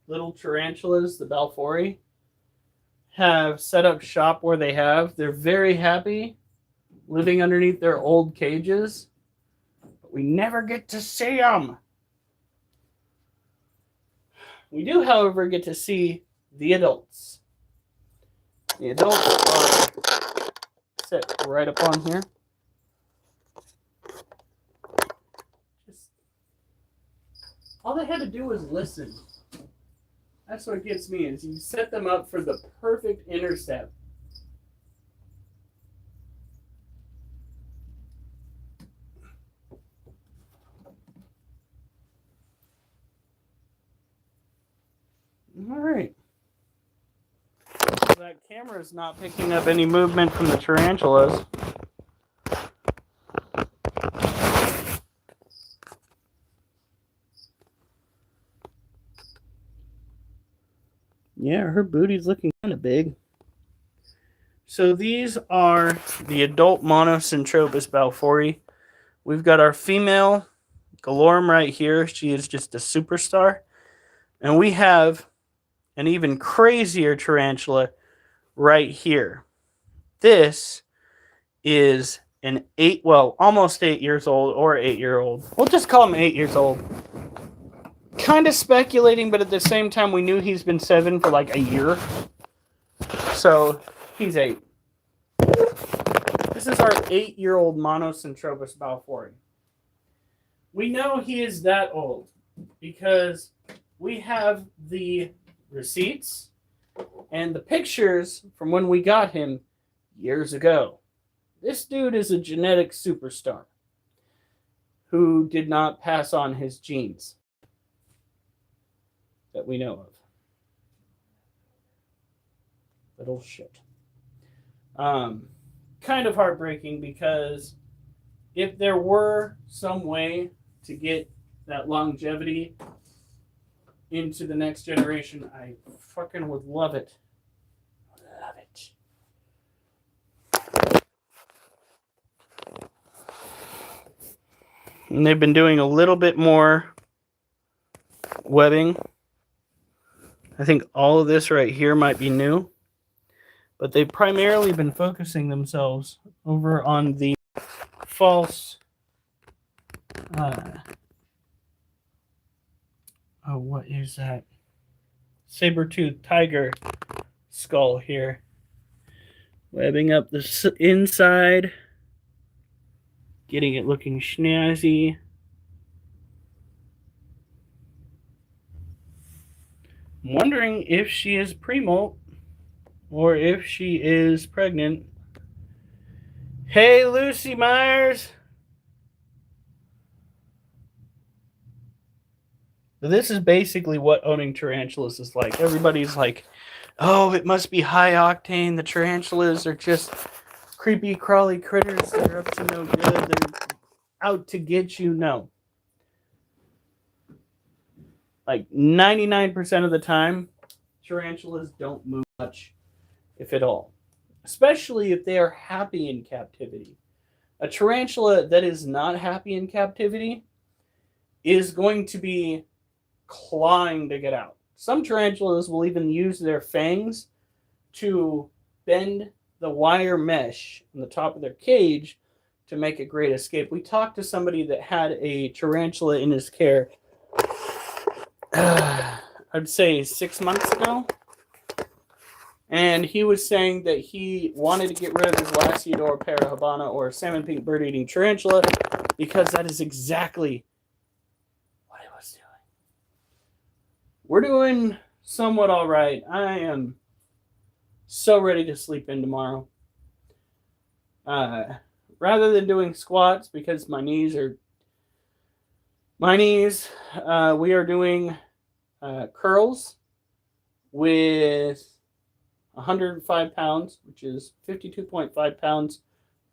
little tarantulas, the Balfouri, have set up shop where they have. They're very happy living underneath their old cages, but we never get to see them. We do, however, get to see the adults. The adults are set right up on here. All they had to do was listen. That's what gets me, is you set them up for the perfect intercept. All right. That camera is not picking up any movement from the tarantulas. Yeah, her booty's looking kind of big. So these are the adult Monocentropus balfouri. We've got our female Galorm right here. She is just a superstar. And we have an even crazier tarantula right here. This is an almost 8 years old or 8-year-old. We'll just call him 8 years old. Kind of speculating, but at the same time, we knew he's been 7 for like a year. So he's 8. This is our 8-year-old Monocentropus balfouri. We know he is that old because we have the receipts and the pictures from when we got him years ago. This dude is a genetic superstar who did not pass on his genes that we know of. Little shit. Kind of heartbreaking because if there were some way to get that longevity into the next generation, I fucking would love it. Love it. And they've been doing a little bit more webbing. I think all of this right here might be new, but they've primarily been focusing themselves over on the false what is that? Saber-toothed tiger skull here. Webbing up the inside, getting it looking snazzy. I'm wondering if she is pre-molt or if she is pregnant. Hey, Lucy Myers. This is basically what owning tarantulas is like. Everybody's like, oh, it must be high octane. The tarantulas are just creepy, crawly critters. They're up to no good. They're out to get you. No. Like 99% of the time, tarantulas don't move much, if at all. Especially if they are happy in captivity. A tarantula that is not happy in captivity is going to be clawing to get out. Some tarantulas will even use their fangs to bend the wire mesh on the top of their cage to make a great escape. We talked to somebody that had a tarantula in his care, I'd say 6 months ago. And he was saying that he wanted to get rid of his Lasiodora parahabana or salmon pink bird-eating tarantula because that is exactly what he was doing. We're doing somewhat all right. I am so ready to sleep in tomorrow. Rather than doing squats because my knees, we are doing curls with 105 pounds, which is 52.5 pounds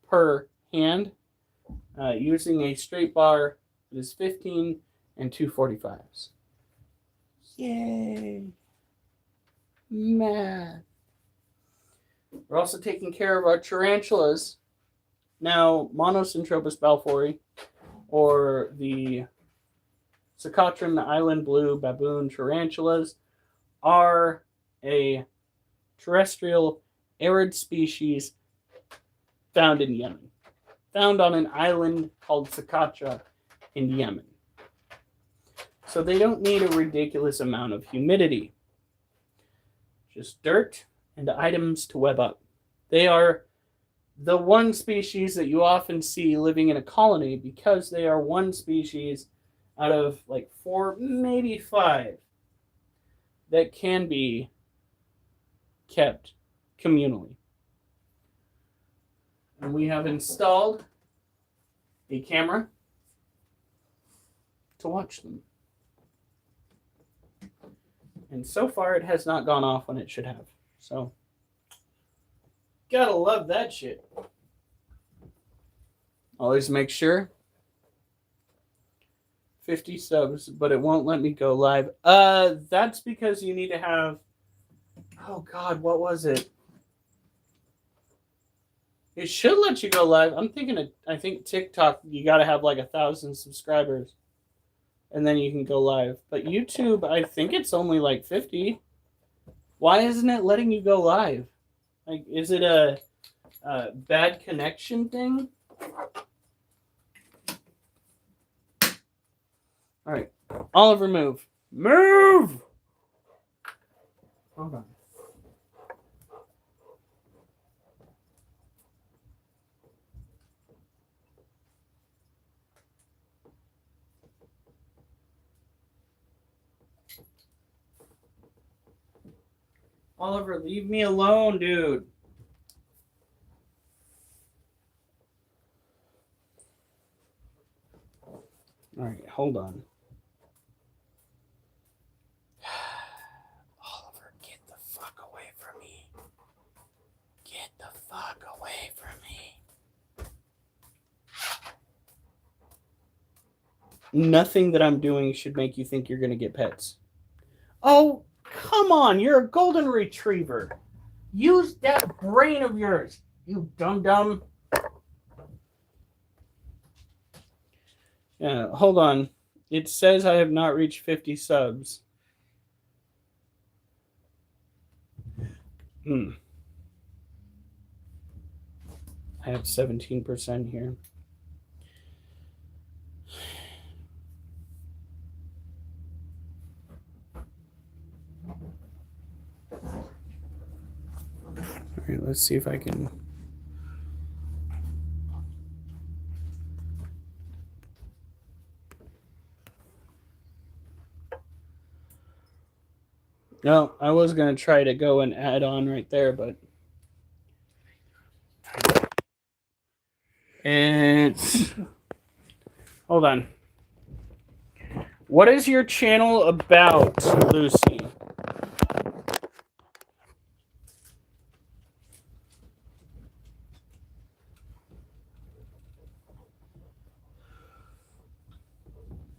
per hand, using a straight bar that is 15 and 245s. Yay! Math. We're also taking care of our tarantulas. Now, Monocentropus balfouri, or the Secatrin island blue baboon tarantulas, are a terrestrial arid species found in Yemen. Found on an island called Socotra in Yemen. So they don't need a ridiculous amount of humidity. Just dirt and items to web up. They are the one species that you often see living in a colony because they are one species out of like 4, maybe 5 that can be kept communally. And we have installed a camera to watch them. And so far, it has not gone off when it should have. So, gotta love that shit. Always make sure. 50 subs, but it won't let me go live. That's because you need to have... Oh, God, what was it? It should let you go live. I think TikTok, you gotta have like 1,000 subscribers. And then you can go live. But YouTube, I think it's only like 50. Why isn't it letting you go live? Like, is it a bad connection thing? All right, Oliver, move. Move! Hold on. Oliver, leave me alone, dude. All right, hold on. Oliver, get the fuck away from me. Get the fuck away from me. Nothing that I'm doing should make you think you're going to get pets. Oh, come on, you're a golden retriever. Use that brain of yours, you dum-dum. Yeah, hold on. It says I have not reached 50 subs. I have 17% here. All right, let's see if I can. No, I was going to try to go and add on right there, but it's... Hold on. What is your channel about, Lucy?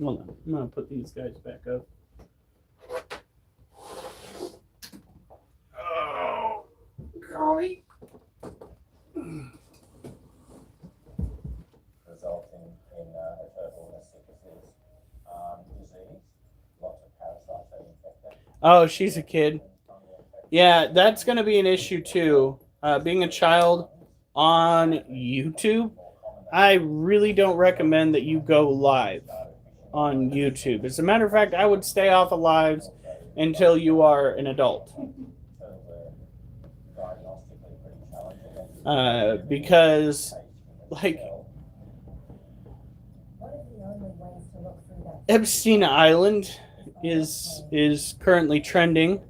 Hold on. I'm going to put these guys back up. Oh, golly. Resulting in a total of 6 disease. Lots of parasites are infected. Oh, she's a kid. Yeah, that's going to be an issue too. Being a child on YouTube, I really don't recommend that you go live on YouTube. As a matter of fact, I would stay off of lives until you are an adult. Because, like, Epstein Island is currently trending.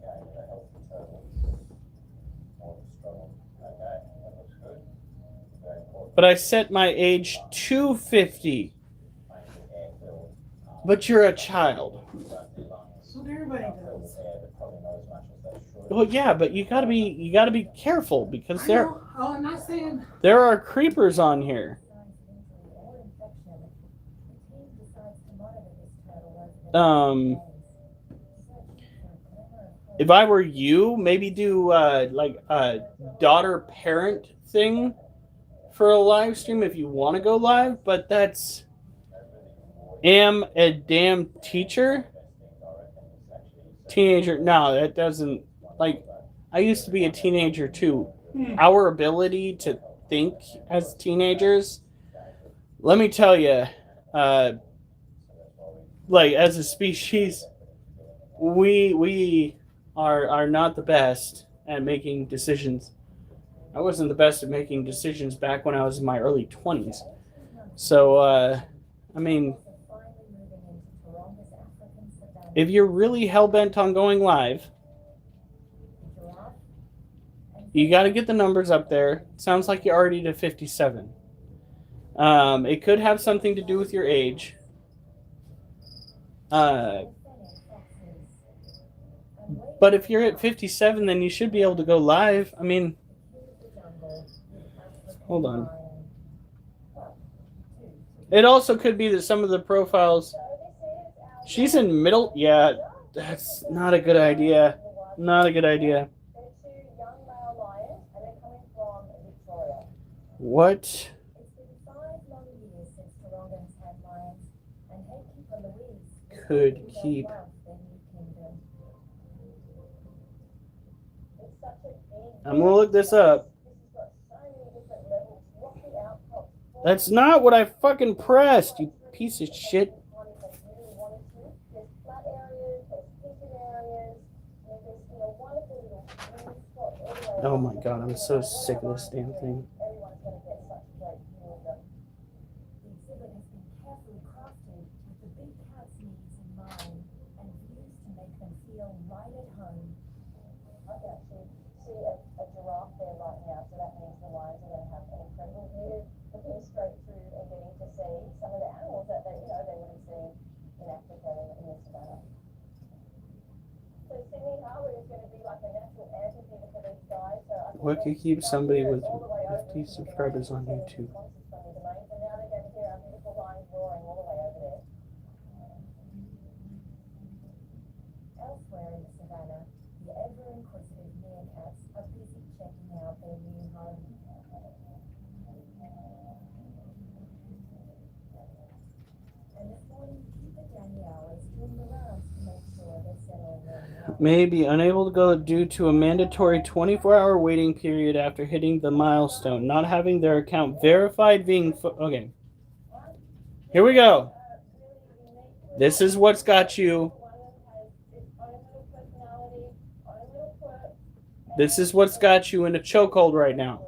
But I set my age to 50. But you're a child. So everybody does. Well, yeah, but you gotta be careful because Oh, I'm not saying. there are creepers on here. If I were you, maybe do like a daughter parent thing for a live stream if you want to go live, but that's am a damn teacher. Teenager, no, that doesn't, like, I used to be a teenager too. Our ability to think as teenagers, let me tell you, like, as a species, we are not the best at making decisions. I wasn't the best at making decisions back when I was in my early 20s. So, I mean, if you're really hell-bent on going live, you got to get the numbers up there. Sounds like you're already to 57. It could have something to do with your age. But if you're at 57, then you should be able to go live. I mean, hold on. It also could be that some of the profiles. She's in middle. Yeah, that's not a good idea. Not a good idea. What? Could keep. I'm gonna look this up. That's not what I fucking pressed, you piece of shit. Oh my god, I'm so sick of this damn thing. What could keep somebody with 50 subscribers on YouTube? Elsewhere in the savannah, the ever-inquisitive meerkats are busy checking out their new home. And this morning, Keeper Danielle is doing the rounds to make sure they're settling in. May be unable to go due to a mandatory 24-hour waiting period after hitting the milestone, not having their account verified being... Okay. Here we go. This is what's got you... This is what's got you in a chokehold right now.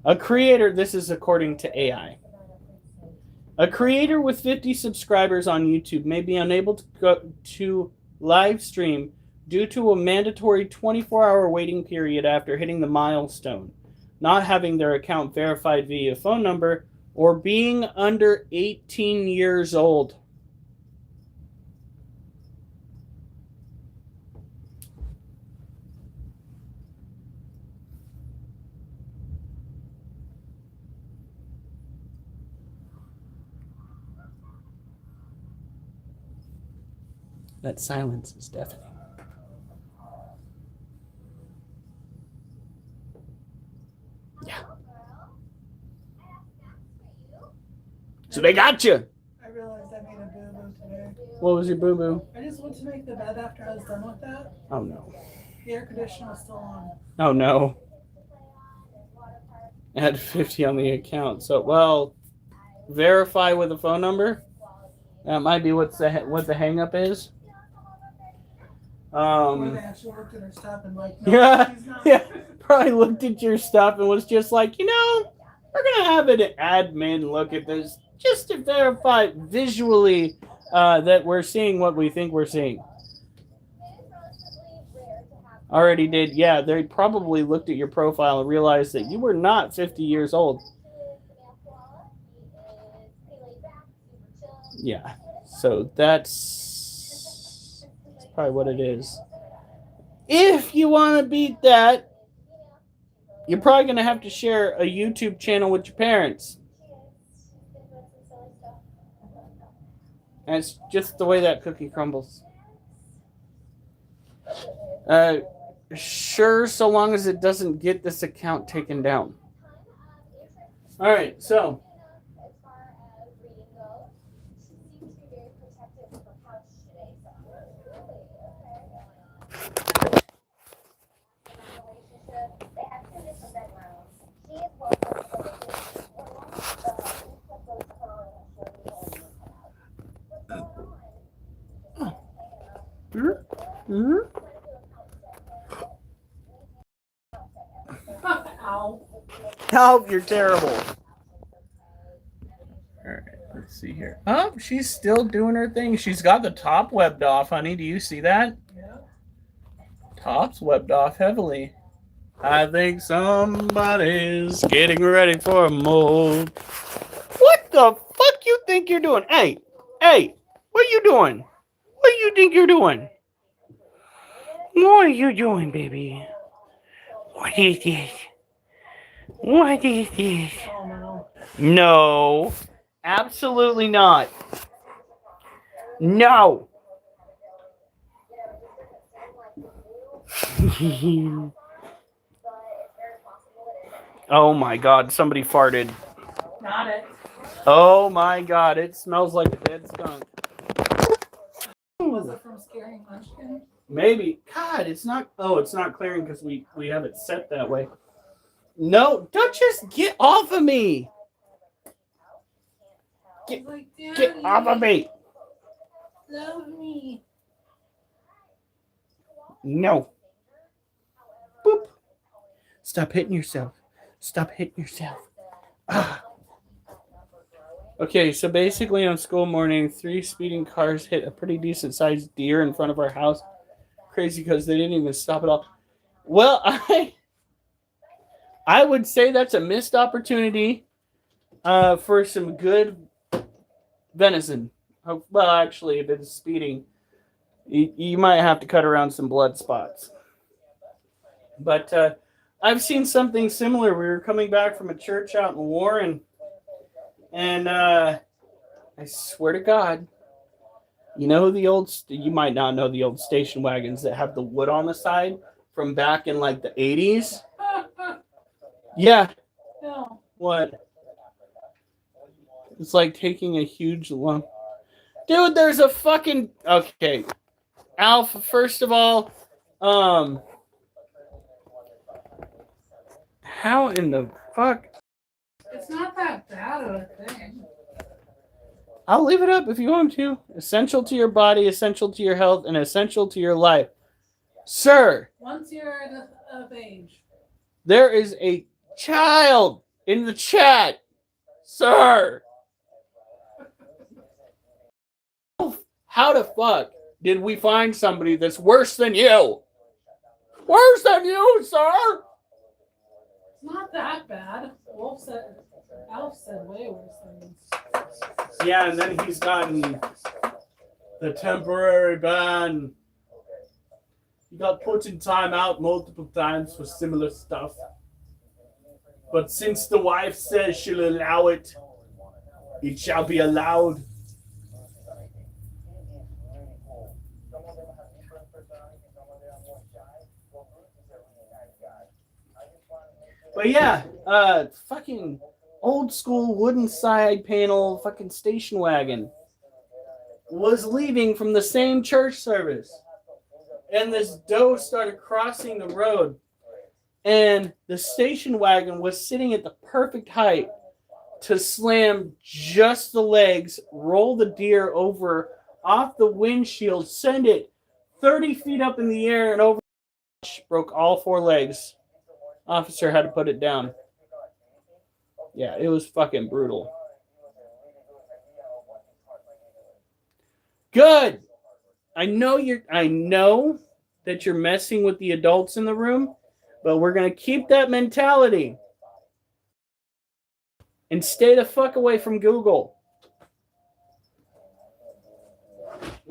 A creator, this is according to AI. A creator with 50 subscribers on YouTube may be unable to go to live stream due to a mandatory 24-hour waiting period after hitting the milestone, not having their account verified via phone number, or being under 18 years old. That silence is deafening. Yeah. So they got you. I realized I made a boo-boo today. What was your boo-boo? I just went to make the bed after I was done with that. Oh no. The air conditioner was still on. Oh no. I had 50 on the account. So, well, verify with a phone number. That might be what the hang-up is. Or they actually looked at her stuff and like, no, Yeah, she's not. yeah. Probably looked at your stuff and was just like, you know, we're gonna have an admin look at this just to verify visually that we're seeing what we think we're seeing. Already did. Yeah, they probably looked at your profile and realized that you were not 50 years old. Yeah, so that's probably what it is. If you want to beat that, you're probably going to have to share a YouTube channel with your parents. That's just the way that cookie crumbles. Sure, so long as it doesn't get this account taken down. All right, so. Ow. Help, you're terrible. All right, let's see here. Oh, she's still doing her thing. She's got the top webbed off, honey. Do you see that? Yeah. Top's webbed off heavily. I think somebody's getting ready for a mold. What the fuck you think you're doing? Hey, what are you doing? What do you think you're doing? What are you doing, baby? What is this? What is this? Oh no. No. Absolutely not. No. Oh my god, somebody farted. Not it. Oh my god, it smells like a dead skunk. Was it from Scaring Munchkin? Maybe. God, it's not. Oh, it's not clearing because we have it set that way. No, don't just get off of me. He's like, Get Daddy, off of me. love me. No. Boop. Stop hitting yourself. Stop hitting yourself. Ah. Okay, so basically on school morning, 3 speeding cars hit a pretty decent sized deer in front of our house. Crazy because they didn't even stop at all. Well, I would say that's a missed opportunity for some good venison. Well, actually, if it's speeding, you might have to cut around some blood spots. But I've seen something similar. We were coming back from a church out in Warren, and I swear to God, you know you might not know the old station wagons that have the wood on the side from back in like the 80s? Yeah. No. What? It's like taking a huge lump. Dude, there's a fucking... Okay. Alpha, first of all, how in the fuck? It's not that bad of a thing. I'll leave it up if you want to. Essential to your body, essential to your health, and essential to your life. Sir, Once you're of age. there is a child in the chat. Sir. How the fuck did we find somebody that's worse than you? Worse than you, sir? It's not that bad. Alf said way worse than Yeah, and then he's gotten the temporary ban. He got put in timeout multiple times for similar stuff. But since the wife says she'll allow it, it shall be allowed. But yeah, fucking old school wooden side panel fucking station wagon was leaving from the same church service. And this doe started crossing the road. And the station wagon was sitting at the perfect height to slam just the legs, roll the deer over off the windshield, send it 30 feet up in the air and over. Broke all 4 legs. Officer had to put it down. Yeah, it was fucking brutal. Good. I know that you're messing with the adults in the room, but we're going to keep that mentality. And stay the fuck away from Google.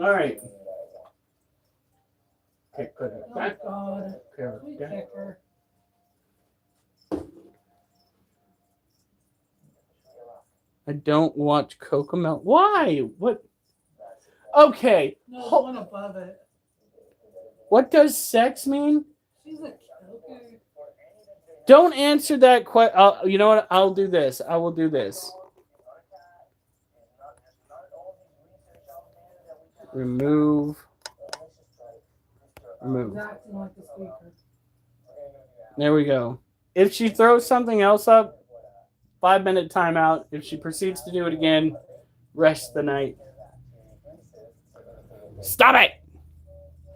All right. Okay, put it Oh back. God. Okay, We back. kick her. I don't watch Cocomelon. Why? What? Okay. No, the one above it. What does sex mean? She's a okay. Don't answer that question. You know what? I'll do this. I will do this. Remove. Remove. He's acting like a speaker. There we go. If she throws something else up, 5-minute timeout. If she proceeds to do it again, rest the night. Stop it!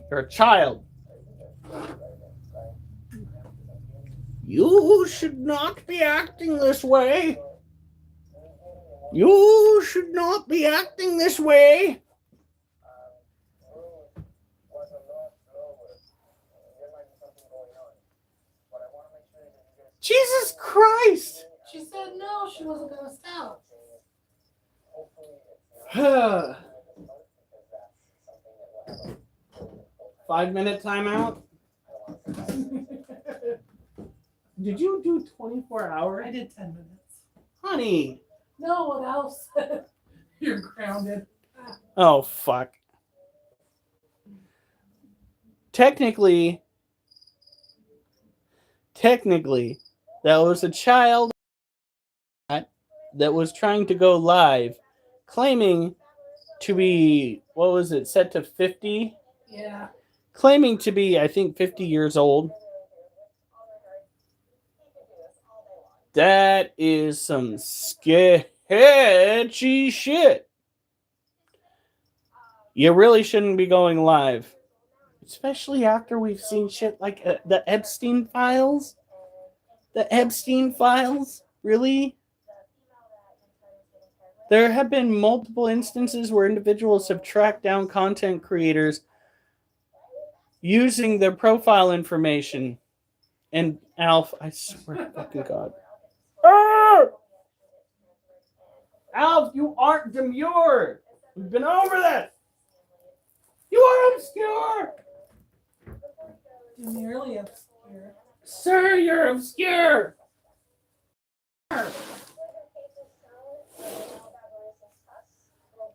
You're a child. You should not be acting this way. You should not be acting this way. Jesus Christ! She said no, she wasn't gonna stop. 5-minute timeout. Did you do 24 hours? I did 10 minutes. Honey. No, what else? You're grounded. Oh, fuck. Technically, that was a child that was trying to go live, claiming to be, what was it, set to 50? Yeah. Claiming to be, I think, 50 years old. That is some sketchy shit. You really shouldn't be going live. Especially after we've seen shit like the Epstein files. The Epstein files? Really? There have been multiple instances where individuals have tracked down content creators using their profile information. And Alf, I swear to fucking God. Alf, you aren't demure. We've been over this. You are obscure. Nearly obscure. Sir, you're obscure.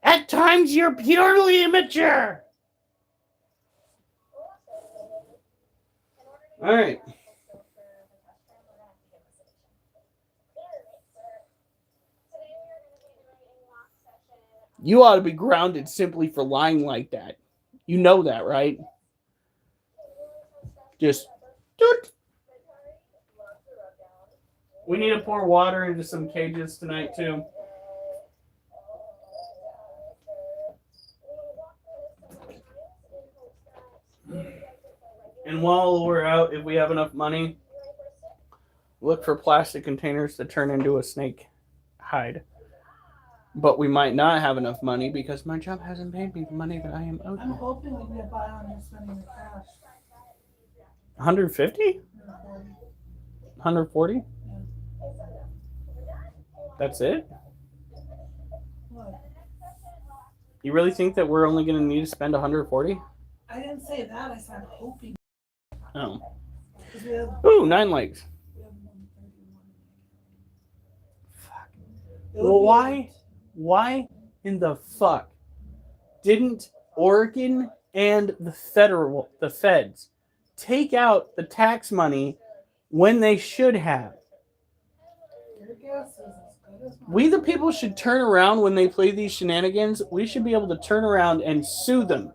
At times, you're purely immature. All right. You ought to be grounded simply for lying like that. You know that, right? Just doot. We need to pour water into some cages tonight, too. And while we're out, if we have enough money, look for plastic containers to turn into a snake hide. But we might not have enough money because my job hasn't paid me the money that I am owed. I'm hoping we can get by on you spending the cash. 150? 140? That's it? What? You really think that we're only going to need to spend 140? I didn't say that. I said hoping. Oh. 'Cause we have, Ooh, 9 legs. we have 131. Fuck. It would Well, be why? Why in the fuck didn't Oregon and the feds take out the tax money when they should have? Your guess is as good as mine. We, the people, should turn around when they play these shenanigans. We should be able to turn around and sue them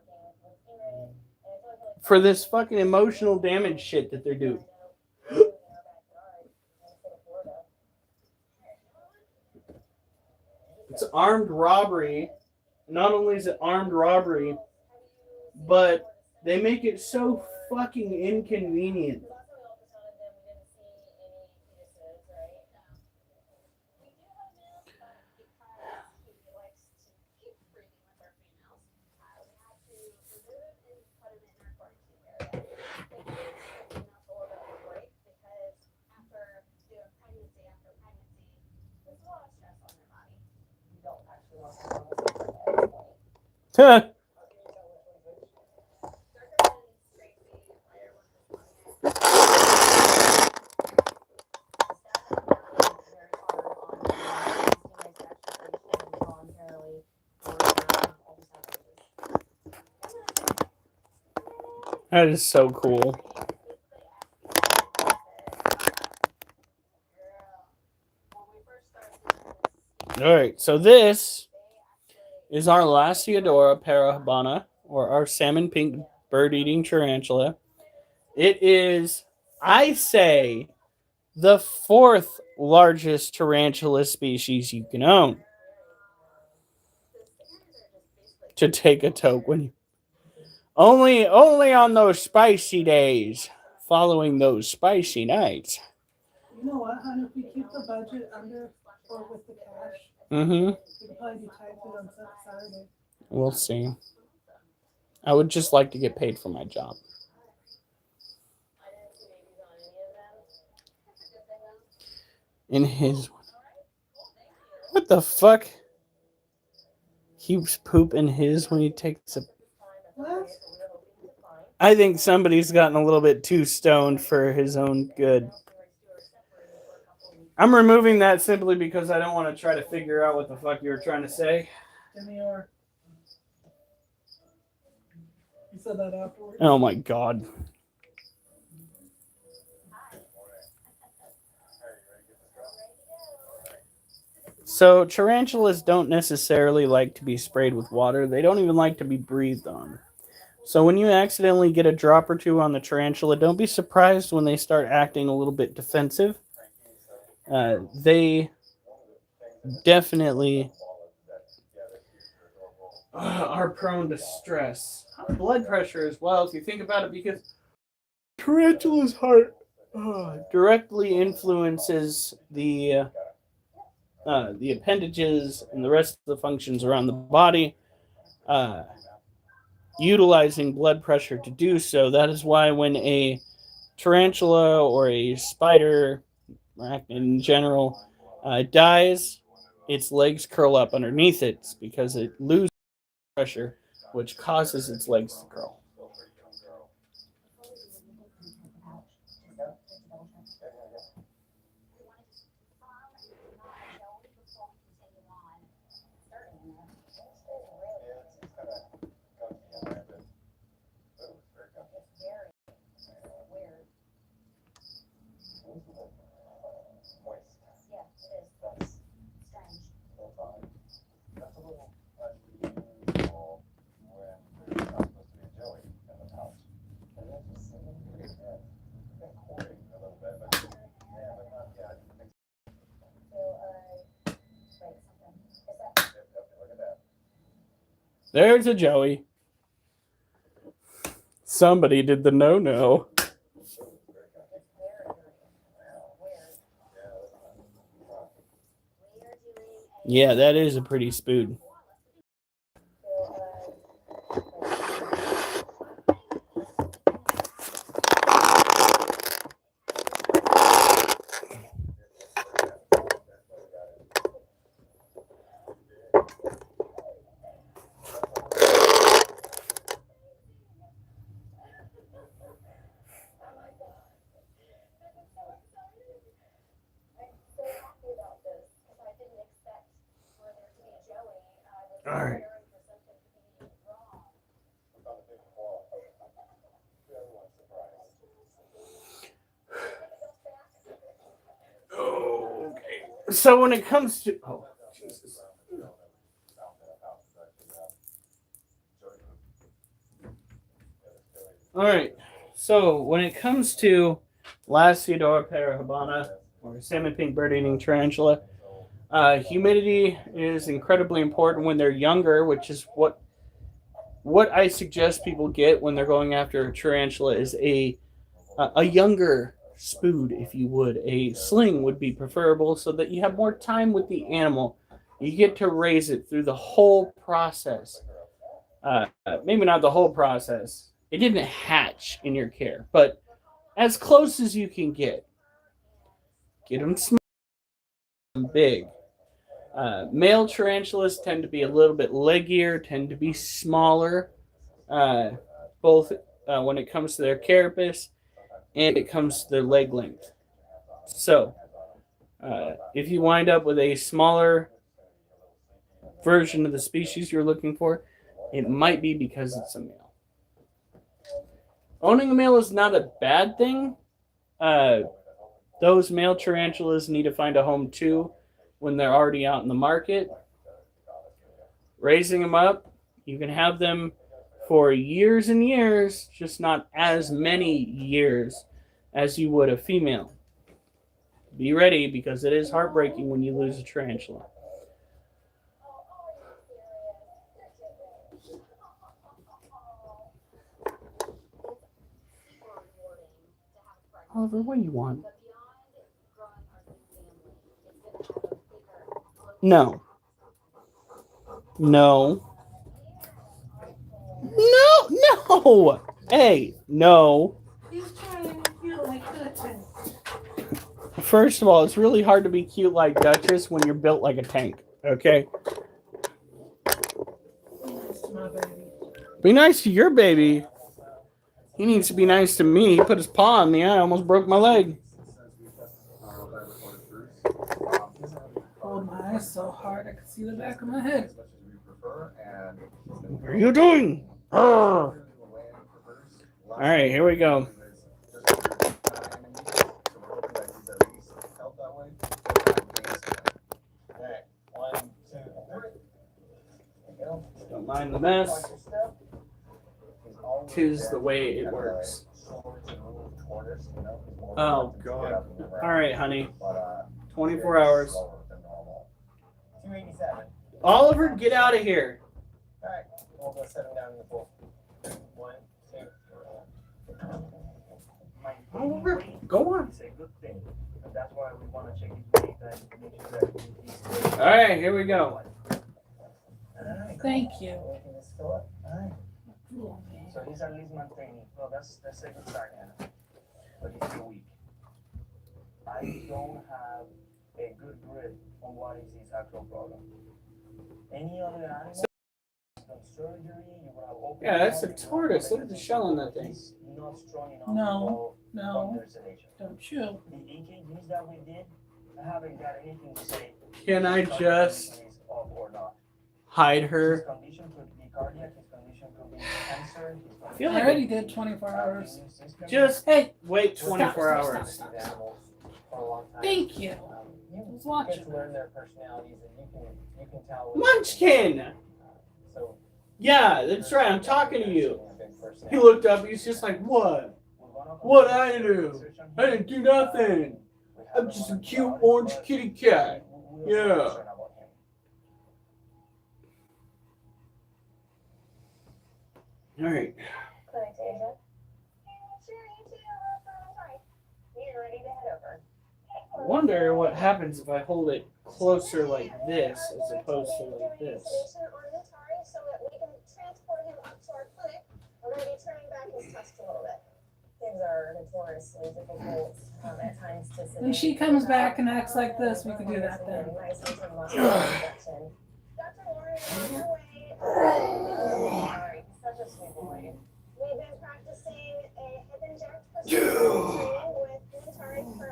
for this fucking emotional damage shit that they're doing. It's armed robbery. Not only is it armed robbery, but they make it so fucking inconvenient. Huh. That is so cool. All right, so this is our Lasiodora parahabana, or our salmon pink bird-eating tarantula. It is, I say, the 4th largest tarantula species you can own. To take a toke when you only on those spicy days, following those spicy nights. You know what, hon? If we keep the budget under or with the cash, Mm-hmm. we could probably do type it on Saturday. We'll see. I would just like to get paid for my job. In his... What the fuck? He poop in his when he takes a... What? I think somebody's gotten a little bit too stoned for his own good. I'm removing that simply because I don't want to try to figure out what the fuck you were trying to say. Jimmy, you said that afterwards? Oh my god. So tarantulas don't necessarily like to be sprayed with water. They don't even like to be breathed on. So when you accidentally get a drop or two on the tarantula, don't be surprised when they start acting a little bit defensive. They definitely are prone to stress. Blood pressure as well, if you think about it, because tarantula's heart directly influences the appendages and the rest of the functions around the body, utilizing blood pressure to do so. That is why when a tarantula or a spider, arachnid in general, dies, its legs curl up underneath it. It's because it loses pressure, which causes its legs to curl. There's a Joey. Somebody did the no-no. Yeah, that is a pretty spood. All right. Okay. So when it comes to Jesus. All right. So when it comes to Lasiodora parahabana, or salmon pink bird-eating tarantula, humidity is incredibly important when they're younger, which is what I suggest people get when they're going after a tarantula is a younger spood, if you would. A sling would be preferable so that you have more time with the animal. You get to raise it through the whole process. Maybe not the whole process. It didn't hatch in your care, but as close as you can get. Get them small and big. Male tarantulas tend to be a little bit leggier, tend to be smaller, both when it comes to their carapace and it comes to their leg length. So, if you wind up with a smaller version of the species you're looking for, it might be because it's a male. Owning a male is not a bad thing. Those male tarantulas need to find a home too when they're already out in the market. Raising them up, you can have them for years and years, just not as many years as you would a female. Be ready, because it is heartbreaking when you lose a tarantula. Oliver, what do you want? No. No. No, no. Hey, no. He's trying to feel like Dutchess. First of all, it's really hard to be cute like Duchess when you're built like a tank, okay? Be nice to my baby. Be nice to your baby. He needs to be nice to me. He put his paw on me. I almost broke my leg. Hold my eyes so hard I could see the back of my head. What are you doing? All right, here we go. Alright, 1, 2, 3. Don't mind the mess. Tis the way it works. Oh, God. All right, honey. 24 hours. 287. Oliver, get out of here. Alright, we'll go set him down in the pool. 1, 2, 3. Oliver, go on. It's a good thing. And that's why we want to check his weight and make sure that he's All right, here we go. Alright. Thank you. Everything is still up. Alright. So he's at least maintaining. Well, that's a good start, Anna. But he's still weak. I don't have a good grip on what is his actual problem. Any other animal, some surgery, you will have open. Yeah, that's a tortoise. Look at the shell on that thing. He's not strong enough No, to go no. under sedation. Don't you? The EKGs that we did, I haven't got anything to say. Can I just Is off or not. hide His her? condition could be cardiac, his condition could be cancer. His I feel condition I like already did 24 could be hours. immune system. Just Hey, wait Stop, 24 stop, hours. stop, These animals for a long time. thank you. You I was get watching. to learn their personalities, and you can tell. Munchkin! So Yeah, that's right. I'm talking to you. big personality. He looked up. He's just like, what? What I do? I didn't do nothing. I'm just a cute orange kitty cat. Yeah. All right. Clinic to Asia. Sure, you too. Sorry. We're ready to head over. I wonder what happens if I hold it closer like this as opposed to like this. On Natari so that we can transport him up to our clinic. We're going to be turning back his test a little bit. Things are notoriously difficult at times to sedate. When she comes back and acts like this, we could do that then. Nice and muscle injection. Dr. Warren, on your way. Sorry, such a sweet boy. We've been practicing a hip inject procedure training with Natari for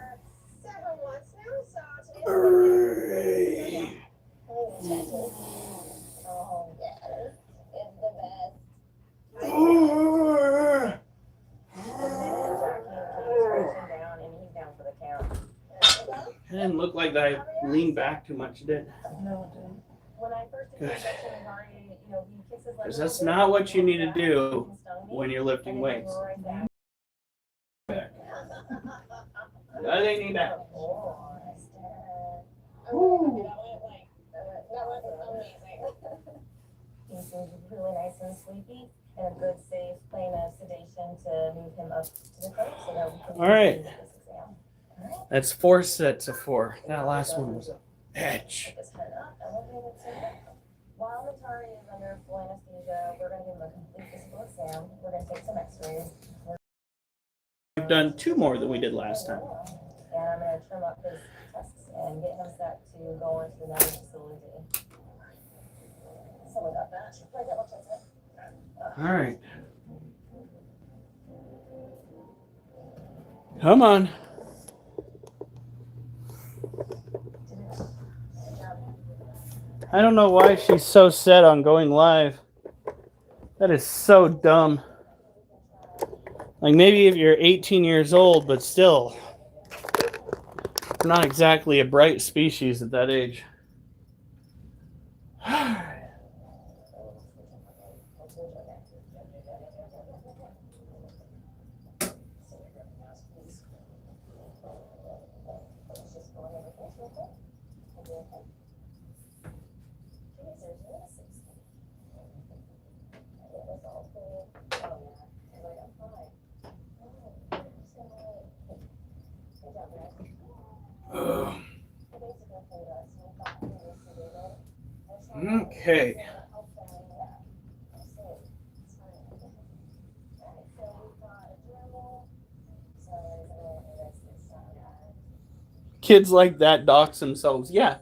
several months now. So today's Oh, yes. It's the best. Down and he's down for the count. It didn't look like I leaned back too much, did it? No, dude. When I first did the injection, Ari, he kisses like. Because that's not what you need to do when you're lifting weights. Nothing need that. He seems really nice and sleepy, and a good safe plan of sedation to move him up to the clinic so that we can. All right. do this exam. That's 4 sets of 4. That last one was a bitch. Pick his head up, elevate it to the. While Natari is under full anesthesia, we're gonna give him a complete physical exam. We're gonna take some X-rays. We've done 2 more than we did last time. And I'm gonna trim up his tests and get him set to go into the medical facility. Someone got that. Right, that looks like it. All right. Come on. I don't know why she's so set on going live. That is so dumb. Like maybe if you're 18 years old, but still, not exactly a bright species at that age. Okay. Kids like that dox themselves. Yeah.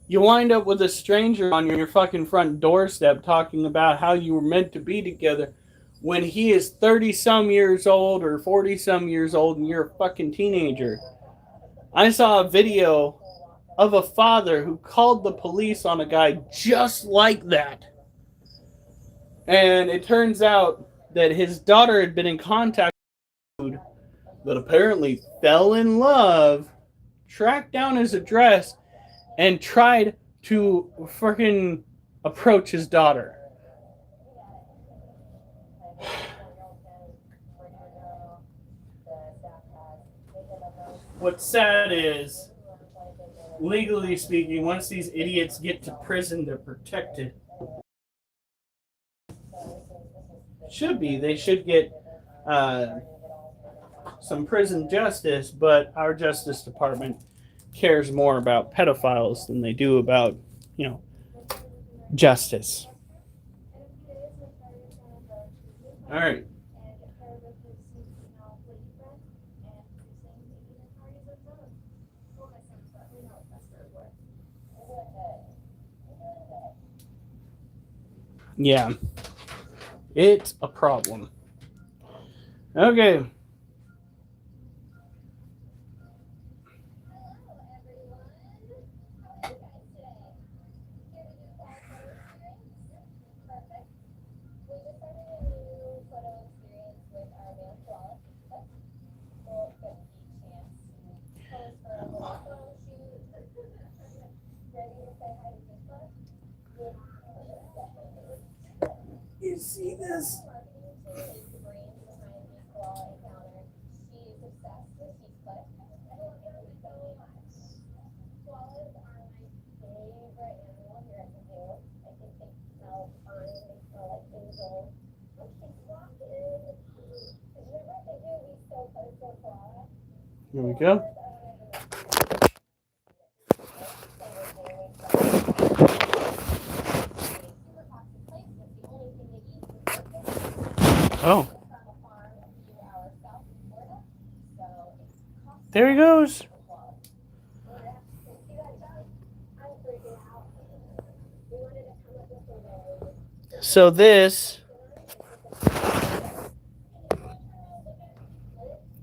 You wind up with a stranger on your fucking front doorstep talking about how you were meant to be together when he is 30 some years old or 40 some years old and you're a fucking teenager. I saw a video of a father who called the police on a guy just like that. And it turns out that his daughter had been in contact with him, but apparently fell in love, tracked down his address, and tried to freaking approach his daughter. What's sad is, legally speaking, once these idiots get to prison, they're protected. They should get some prison justice, but our Justice Department cares more about pedophiles than they do about, justice. All right. Yeah. It's a problem. Okay. You see this? Here we go. Oh. There he goes. So this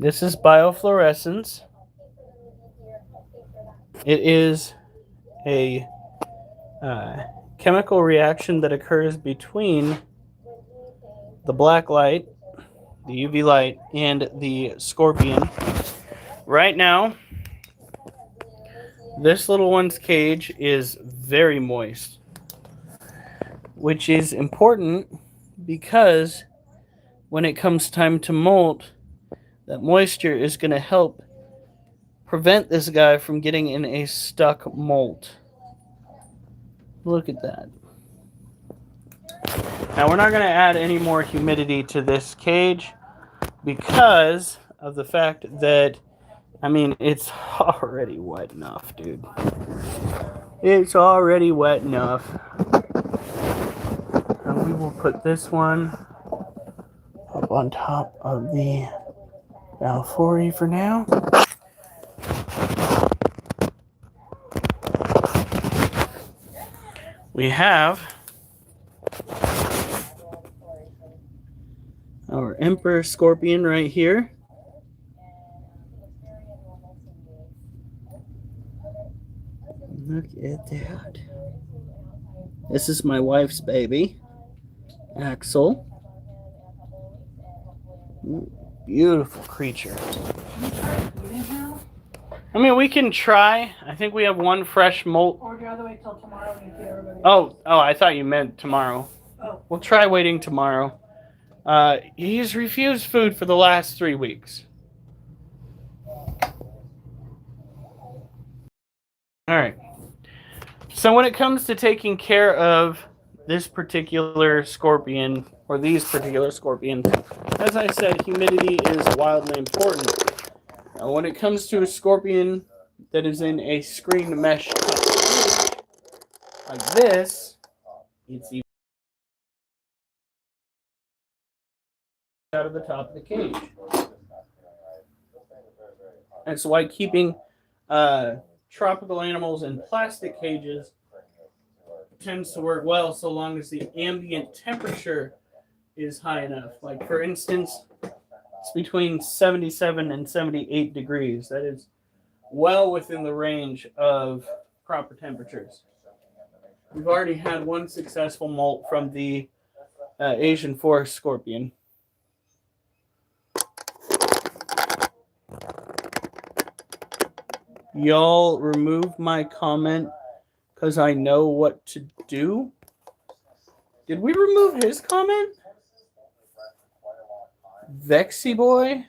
is biofluorescence. It is a chemical reaction that occurs between the black light, the UV light, and the scorpion. Right now, this little one's cage is very moist, which is important because when it comes time to molt, that moisture is going to help prevent this guy from getting in a stuck molt. Look at that. Now, we're not going to add any more humidity to this cage because of the fact that, it's already wet enough, dude. It's already wet enough. And we will put this one up on top of the Balfouri for now. We have our Emperor Scorpion right here. Look at that. This is my wife's baby, Axel. Beautiful creature. We can try. I think we have one fresh molt. Or would you rather wait till tomorrow and you feed everybody? Oh, I thought you meant tomorrow. Oh. We'll try waiting tomorrow. He's refused food for the last 3 weeks. All right. So when it comes to taking care of this particular scorpion, or these particular scorpions, as I said, humidity is wildly important. Now, when it comes to a scorpion that is in a screen mesh cage like this, it's even out of the top of the cage. That's why keeping tropical animals in plastic cages tends to work well so long as the ambient temperature is high enough. Like, for instance, it's between 77 and 78 degrees. That is well within the range of proper temperatures. We've already had one successful molt from the Asian forest scorpion. Y'all remove my comment because I know what to do. Did we remove his comment? Vexy boy?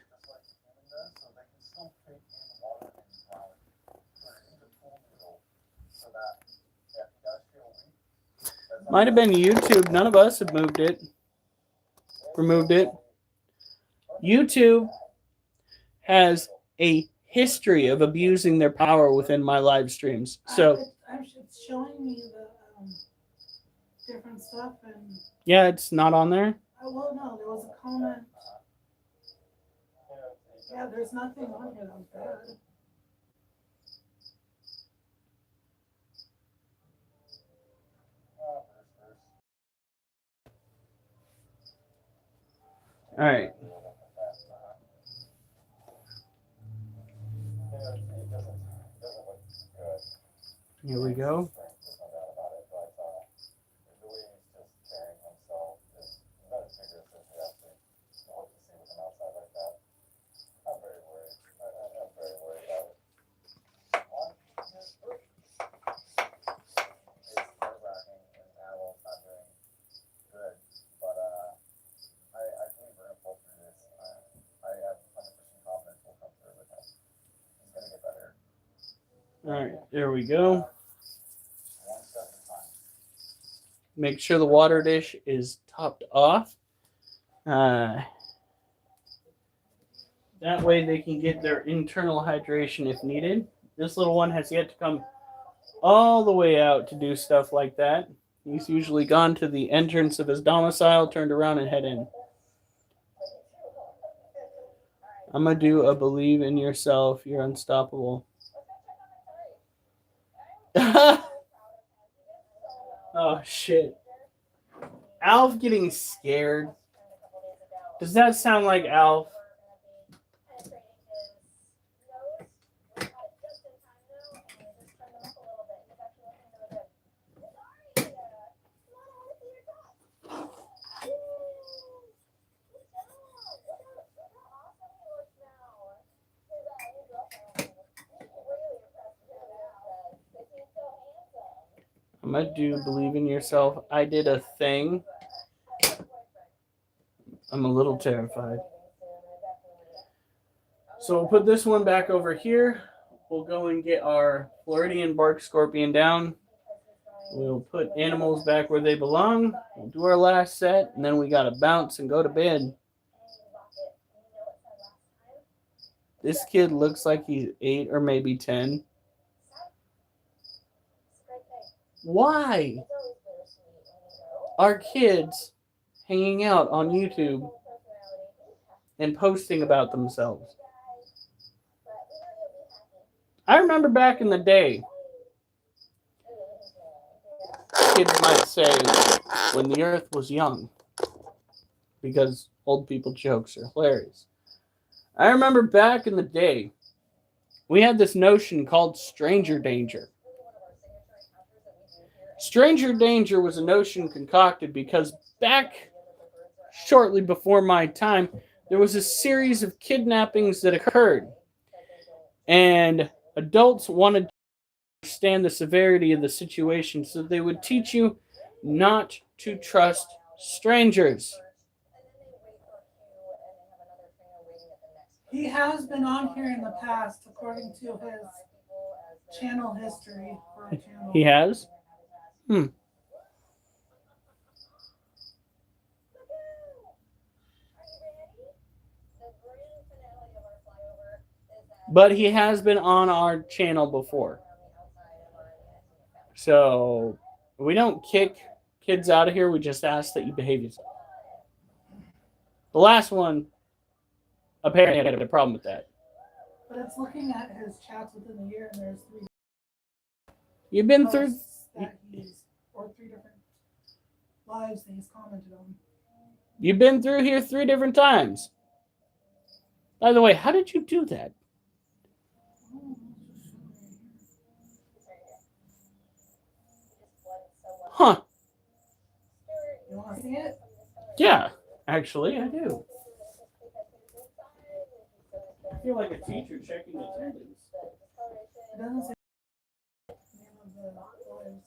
Might have been YouTube. None of us have moved it. Removed it. YouTube has a history of abusing their power within my live streams. So It's showing me the different stuff, and yeah, it's not on there. well, no, there was a comment. Yeah, there's nothing on here that was bad. All right. Here we go. All right, there we go. Make sure the water dish is topped off. That way they can get their internal hydration if needed. This little one has yet to come all the way out to do stuff like that. He's usually gone to the entrance of his domicile, turned around, and head in. I'm going to do a believe in yourself. You're unstoppable. Oh, shit. Alf getting scared. Does that sound like Alf? I'm going to do believe in yourself. I did a thing. I'm a little terrified. So we'll put this one back over here. We'll go and get our Floridian bark scorpion down. We'll put animals back where they belong. We'll do our last set, and then we got to bounce and go to bed. This kid looks like he's 8 or maybe 10. Why are kids hanging out on YouTube and posting about themselves? I remember back in the day, kids might say, when the earth was young, because old people jokes are hilarious. I remember back in the day, we had this notion called stranger danger. Stranger danger was a notion concocted because back shortly before my time, there was a series of kidnappings that occurred. And adults wanted to understand the severity of the situation, so they would teach you not to trust strangers. He has been on here in the past, according to his channel history for our channel. He has? But he has been on our channel before. So we don't kick kids out of here. We just ask that you behave yourself. The last one, apparently I had a problem with that. But it's looking at his chats within the year, and there's 3 You've been through... posts that he's, or 3 different lives that he's commented on. You've been through here 3 different times. By the way, how did you do that? Huh. You want to see it? Yeah, actually, I do. I feel like a teacher checking attendance. It doesn't say the name of the boys.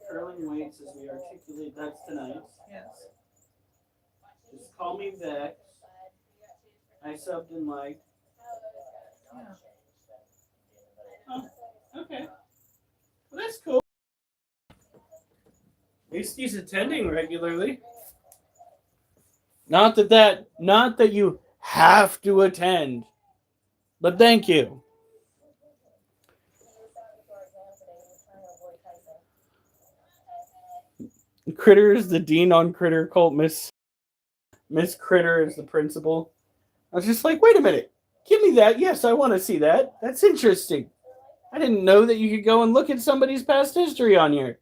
Curling weights as we articulate, that's tonight. Yes. Just call me Vex. I subbed and liked. Yeah. Oh, okay. Well, that's cool. At least he's attending regularly. Not that you have to attend, but thank you. Critter is the dean on Critter Cult. Miss Critter is the principal. I was just like, wait a minute. Give me that. Yes, I want to see that. That's interesting. I didn't know that you could go and look at somebody's past history on here.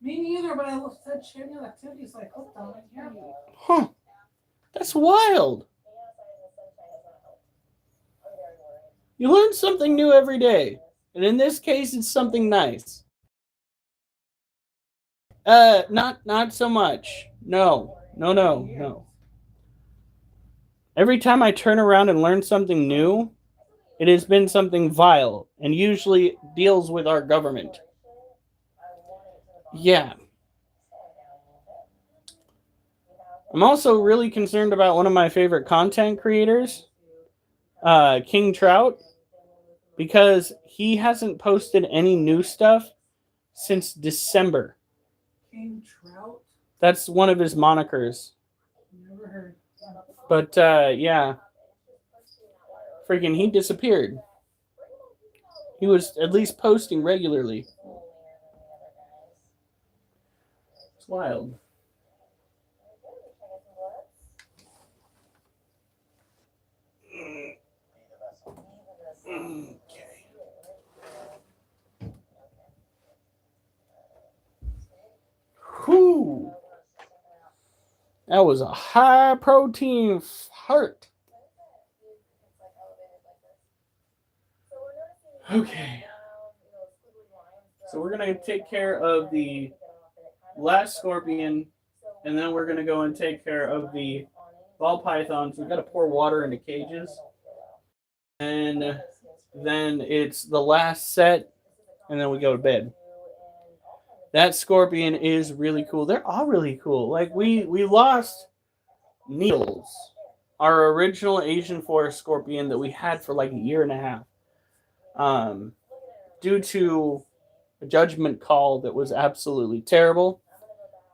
Me neither, but I said sharing activities, so I clicked on it. Yeah. Huh. That's wild. You learn something new every day. And in this case, it's something nice. Not so much. No. Every time I turn around and learn something new, it has been something vile and usually deals with our government. Yeah. I'm also really concerned about one of my favorite content creators, King Trout, because he hasn't posted any new stuff since December. King Trout? That's one of his monikers. Never heard. But, yeah. Freaking, he disappeared. He was at least posting regularly. It's wild. Okay. Whew. That was a high protein heart. Okay. So we're going to take care of the last scorpion, and then we're going to go and take care of the ball pythons. We've got to pour water into cages. And then it's the last set, and then we go to bed. That scorpion is really cool. They're all really cool. Like, we lost Needles, our original Asian forest scorpion that we had for like a year and a half. Due to a judgment call that was absolutely terrible,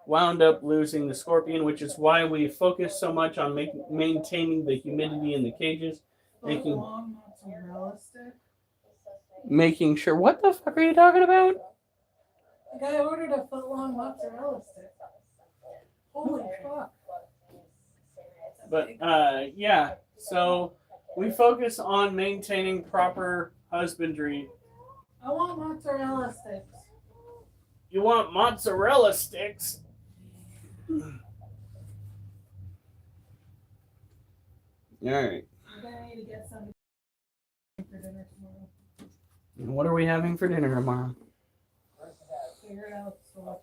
wound up losing the scorpion, which is why we focus so much on maintaining the humidity in the cages, making sure. What the fuck are you talking about? The guy ordered a foot-long mozzarella stick. Holy fuck. But, yeah, so we focus on maintaining proper husbandry. I want mozzarella sticks. You want mozzarella sticks? Alright. I'm gonna need to get some for dinner tomorrow. What are we having for dinner tomorrow? Figure it out. So.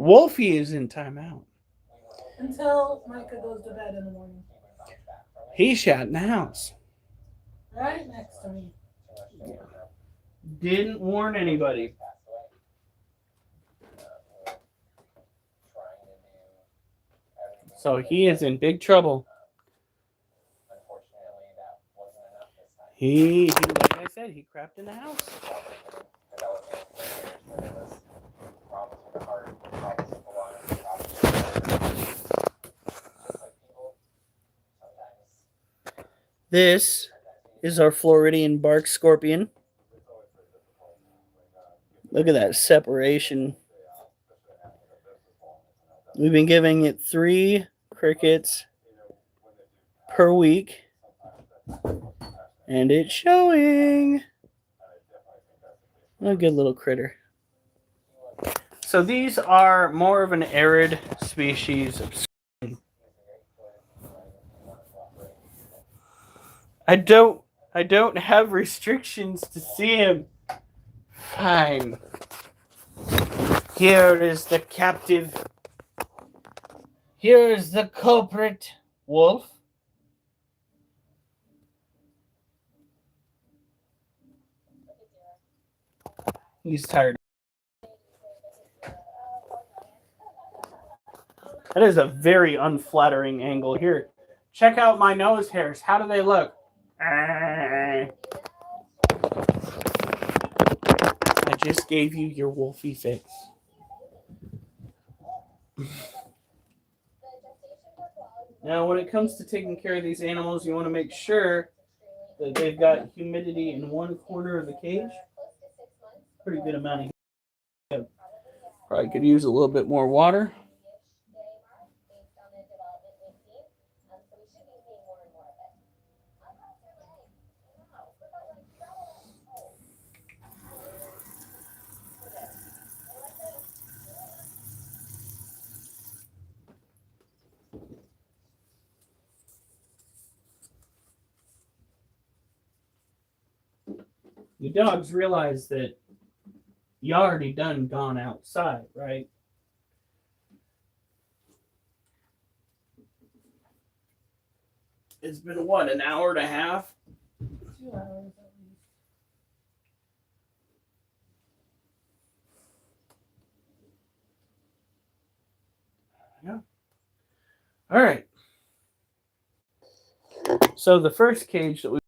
Wolfie is in timeout. Until Micah goes to bed in the morning. He shot in the house. Right next to me. Didn't warn anybody. So he is in big trouble. He like I said, he crapped in the house. This is our Floridian bark scorpion. Look at that separation. We've been giving it 3 crickets per week. And it's showing. A good little critter. So these are more of an arid species of squid. I don't have restrictions to see him. Fine. Here is the captive. Here is the culprit, wolf. He's tired. That is a very unflattering angle here. Check out my nose hairs. How do they look? I just gave you your wolfy face. Now, when it comes to taking care of these animals, you want to make sure that they've got humidity in one corner of the cage. Pretty good amount of. Probably could use a little bit more water. The dogs realize that you already done gone outside, right? It's been what, an hour and a half? 2 hours at least. Yeah. All right. So the first cage that we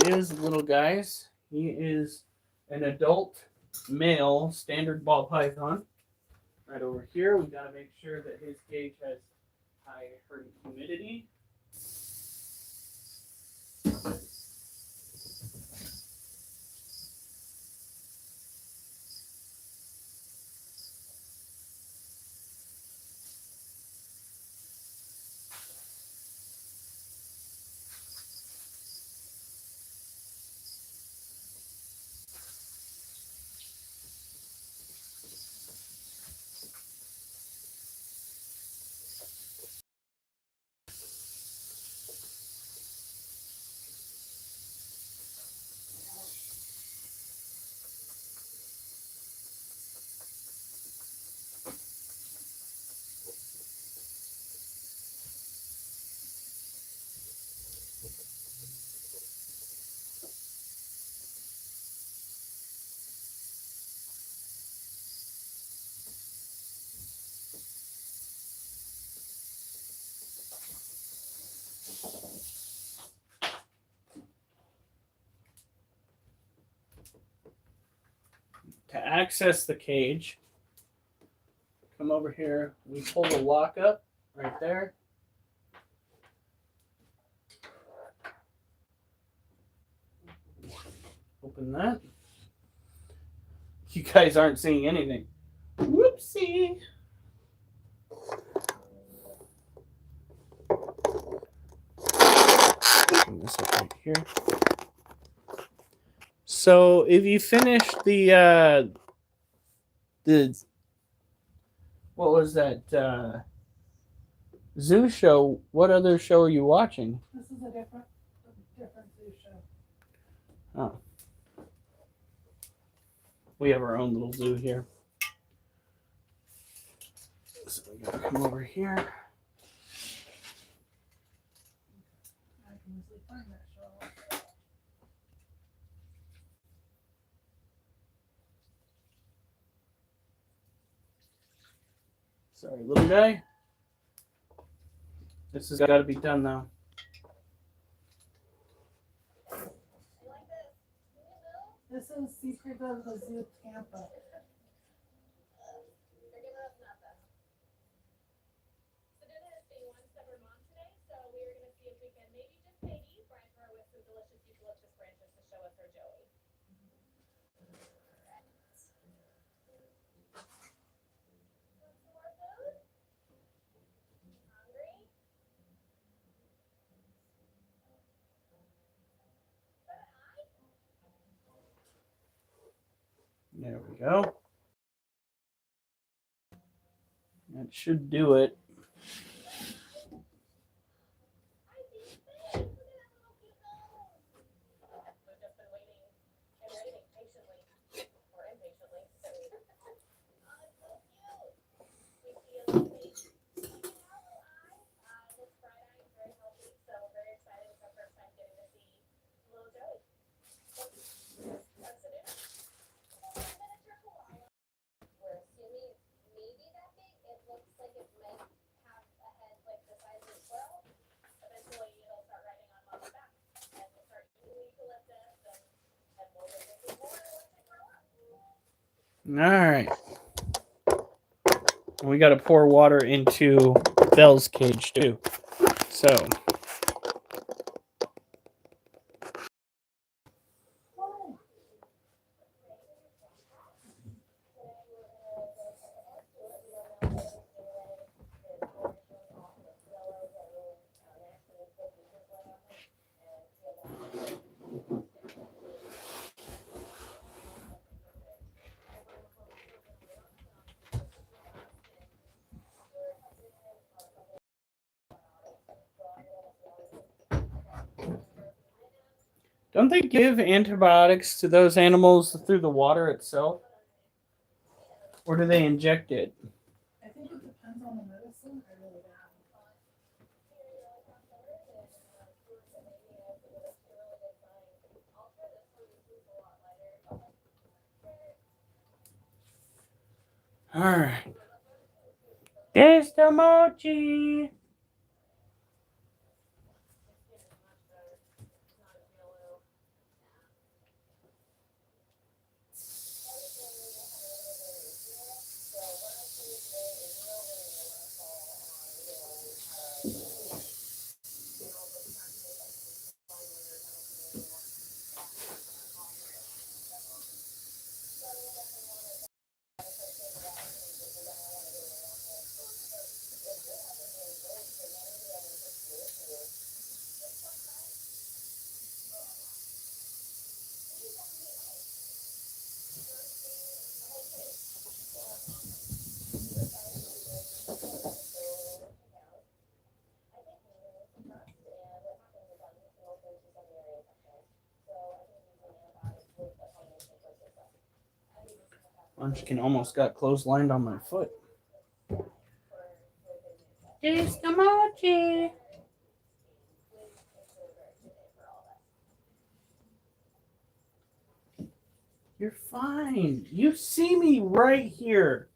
is little guys. He is an adult male standard ball python. Right over here, we got to make sure that his cage has high humidity. To access the cage, come over here. We pull the lock up right there. Open that. You guys aren't seeing anything. Whoopsie. Open this up right here. So if you finish the what was that zoo show, what other show are you watching? This is a different zoo show. Oh. We have our own little zoo here. So we gotta come over here. I can easily find that show. Sorry, little guy. This has got to be done now. This is Secret of the Zoo Tampa. There we go. That should do it. We're assuming maybe that big. It looks like it might have a head like the size of a squirrel. Eventually, it'll start riding on mom's back, and we'll start eating eucalyptus, and we'll get making more once they grow up. All right. We got to pour water into Belle's cage too. So. Don't they give antibiotics to those animals through the water itself? Or do they inject it? I think it depends on the medicine. I really don't know. Alright. There's the mochi. Munchkin almost got clotheslined on my foot. There's the mochi. You're fine. You see me right here.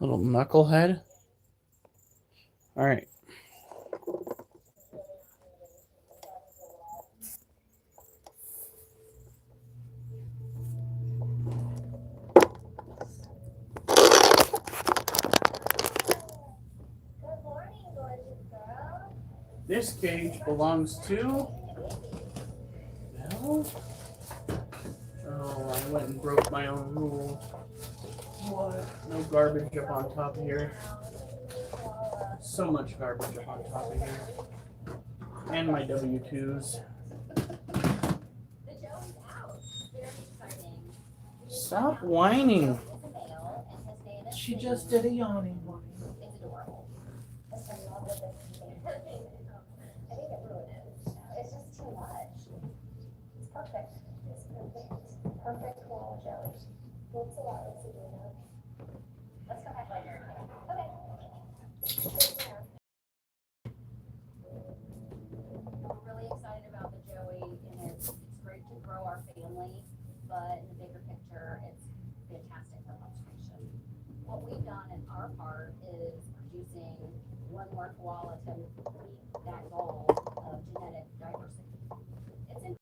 Little knucklehead. All right. Good morning, gorgeous girl. This cage belongs to Belle. Oh, I went and broke my own rule. What? No garbage up on top of here. So much garbage up on top of here. And my W-2s. The Joey's out. Very exciting. Stop whining. It's a male, and his name is She just did a yawning one. It's adorable. I just love that this is I think it ruined it. It's just too much. It's perfect. It's perfect. Perfect koala jelly. Thanks a lot, Lizzie. Let's go back later. Okay. We're really excited about the Joey, and it's great to grow our family, but in the bigger picture, it's fantastic for conservation. What we've done in our part is producing one more koala to meet that goal of genetic diversity. It's in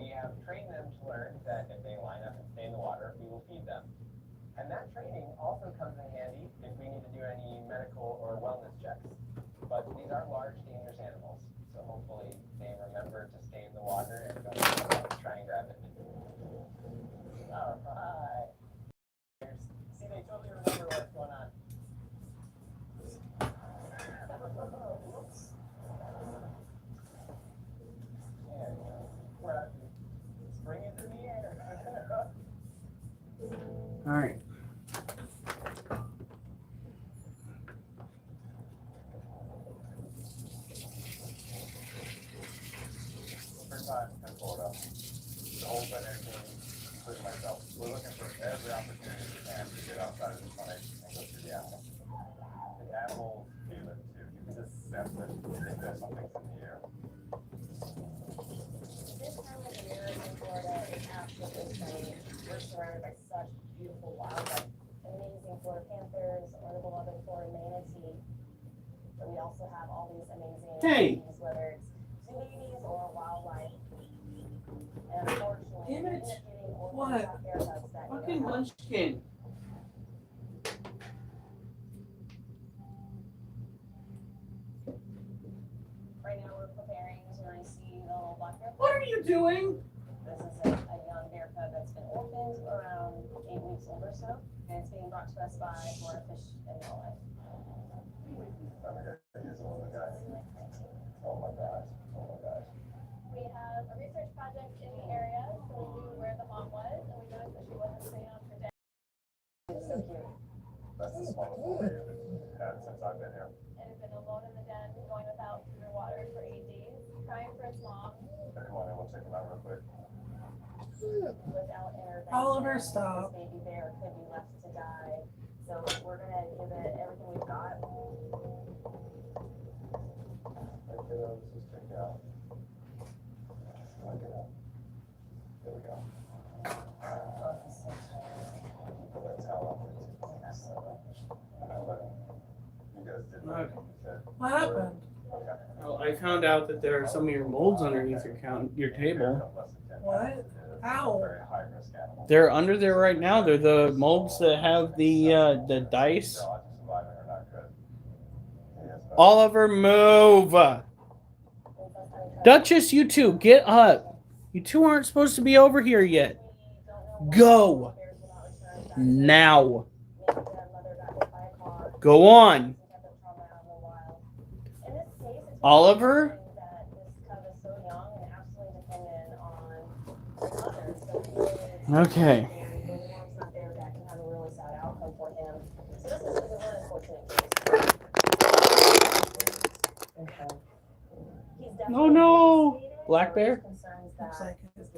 we have trained them to learn that if they line up and stay in the water, we will feed them. And that training also comes in handy if we need to do any medical or wellness checks. But these are large, dangerous animals, so hopefully they remember to stay in the water and don't try and grab it. All right. See, they totally remember what's going on. Whoops. There we go. Let's bring it through the air. All right. First time to pull it up. The whole veterinarian, including myself, we're looking for every opportunity we can to get outside of the clinic and go see the animals. The animals feel it too. You can just sense it. They feel something's in the air. This time of year in Florida is absolutely stunning. We're surrounded by such beautiful wildlife, amazing Florida panthers, or the beloved Florida manatee. But we also have all these amazing Hey. species, whether it's zoo babies or wildlife. And unfortunately, Damn we it. end up getting What? orphan haircuts that Fucking munchkin. Right now, we're preparing to see the little black bear. What are you doing? This is a young bear cub that's been orphaned around 8 weeks old or so, and it's being brought to us by Florida Fish and Wildlife. Oh my God, he's one of the guys. Oh my gosh. Oh my gosh. We have a research project in the area, so we knew where the mom was, and we noticed that she wasn't staying on for days. It's so cute. That's the smallest one we've had since I've been here. And had been alone in the den, going without food or water for 8 days, crying for its mom. Come on, we'll check him out real quick. Without intervention, Oliver, stop. this baby bear could be left to die. So we're gonna give it everything we've got. Okay, let's just check it out. Check it out. There we go. Put that towel up. You guys did what you said. What happened? Okay. Well, I found out that there are some of your molds underneath your table. What? Ow. Very high risk animal. They're under there right now. They're the molds that have the dice. Biological surviving are not good. Yes, but- Oliver, move. Duchess, you two, get up. You two aren't supposed to be over here yet. Go. Now. Go on. Oliver? Okay. Oh no. Black bear? Looks like it.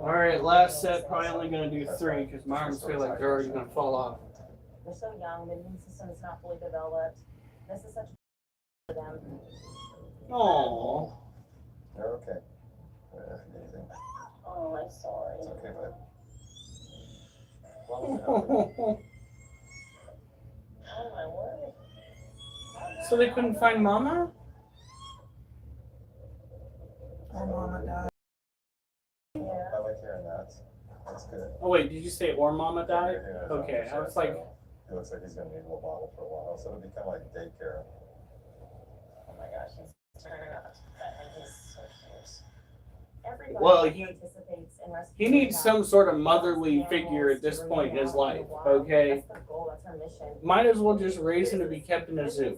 Alright, last set, probably only gonna do 3 because my arms feel like they're already gonna fall off. They're so young, the immune system is not fully developed. This is such for them. Aww. They're okay. They're amazing. Oh, I'm sorry. It's okay, bud. Well, you know, Oh my word. So they couldn't find Mama? Our mama died. Yeah. I like hearing that. That's good. Oh wait, did you say or Mama died? Yeah, Okay, so I was like, he looks like he's gonna need a little bottle for a while, so it'll be kind of like daycare. Oh my gosh, he's turning up. And he's so cute. Everybody Well, he- participates in rescue. he needs some sort of motherly figure at this point in his life, okay? That's the goal, that's our mission. Might as well just raise him to be kept in a zoo.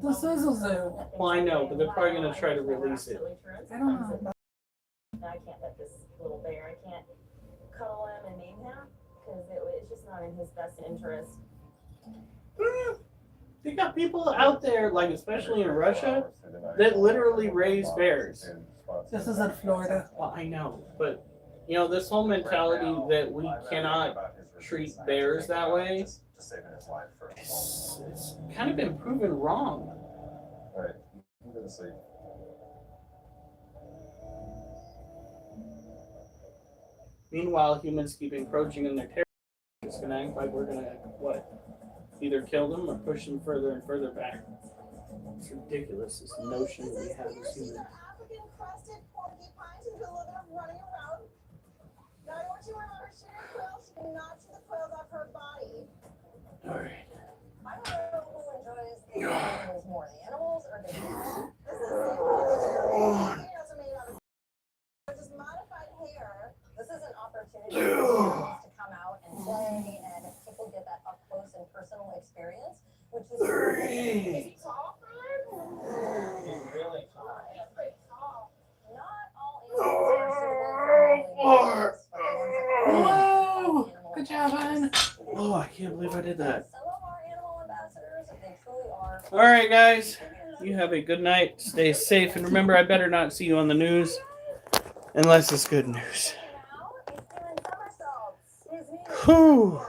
This is a zoo. Well, I know, but they're probably gonna try to release it. I don't know. I can't let this little bear, I can't cuddle him and name him, because it's just not in his best interest. They got people out there, like especially in Russia, that literally raise bears. This is in Florida. Well, I know, but you know, this whole mentality that we cannot treat bears that way, Just saving his life for a moment. it's kind of been proven wrong. Alright, I'm gonna sleep. Meanwhile, humans keep encroaching in their territory. It's gonna act like we're gonna, what? Either kill them or push them further and further back. It's ridiculous, this notion that we have as humans. African crested porcupines who's a little bit of running around. Now I want you to remember she didn't quill, she did not see the quills off her body. Alright. I don't know who enjoys the animals more, the animals or the humans. This is the fingernails are made out of this modified hair. This is an opportunity for animals to come out and play, and people get that up close and personal experience, which is Is he tall? He's really tall. He's pretty tall. not all animals are suitable for Whoa! Good job, hon. Oh, I can't believe I did that. Some of our animal ambassadors, they truly are. Alright, guys. You have a good night. Stay safe. And remember, I better not see you on the news unless it's good news. Now he's doing somersaults. His knee is Whew.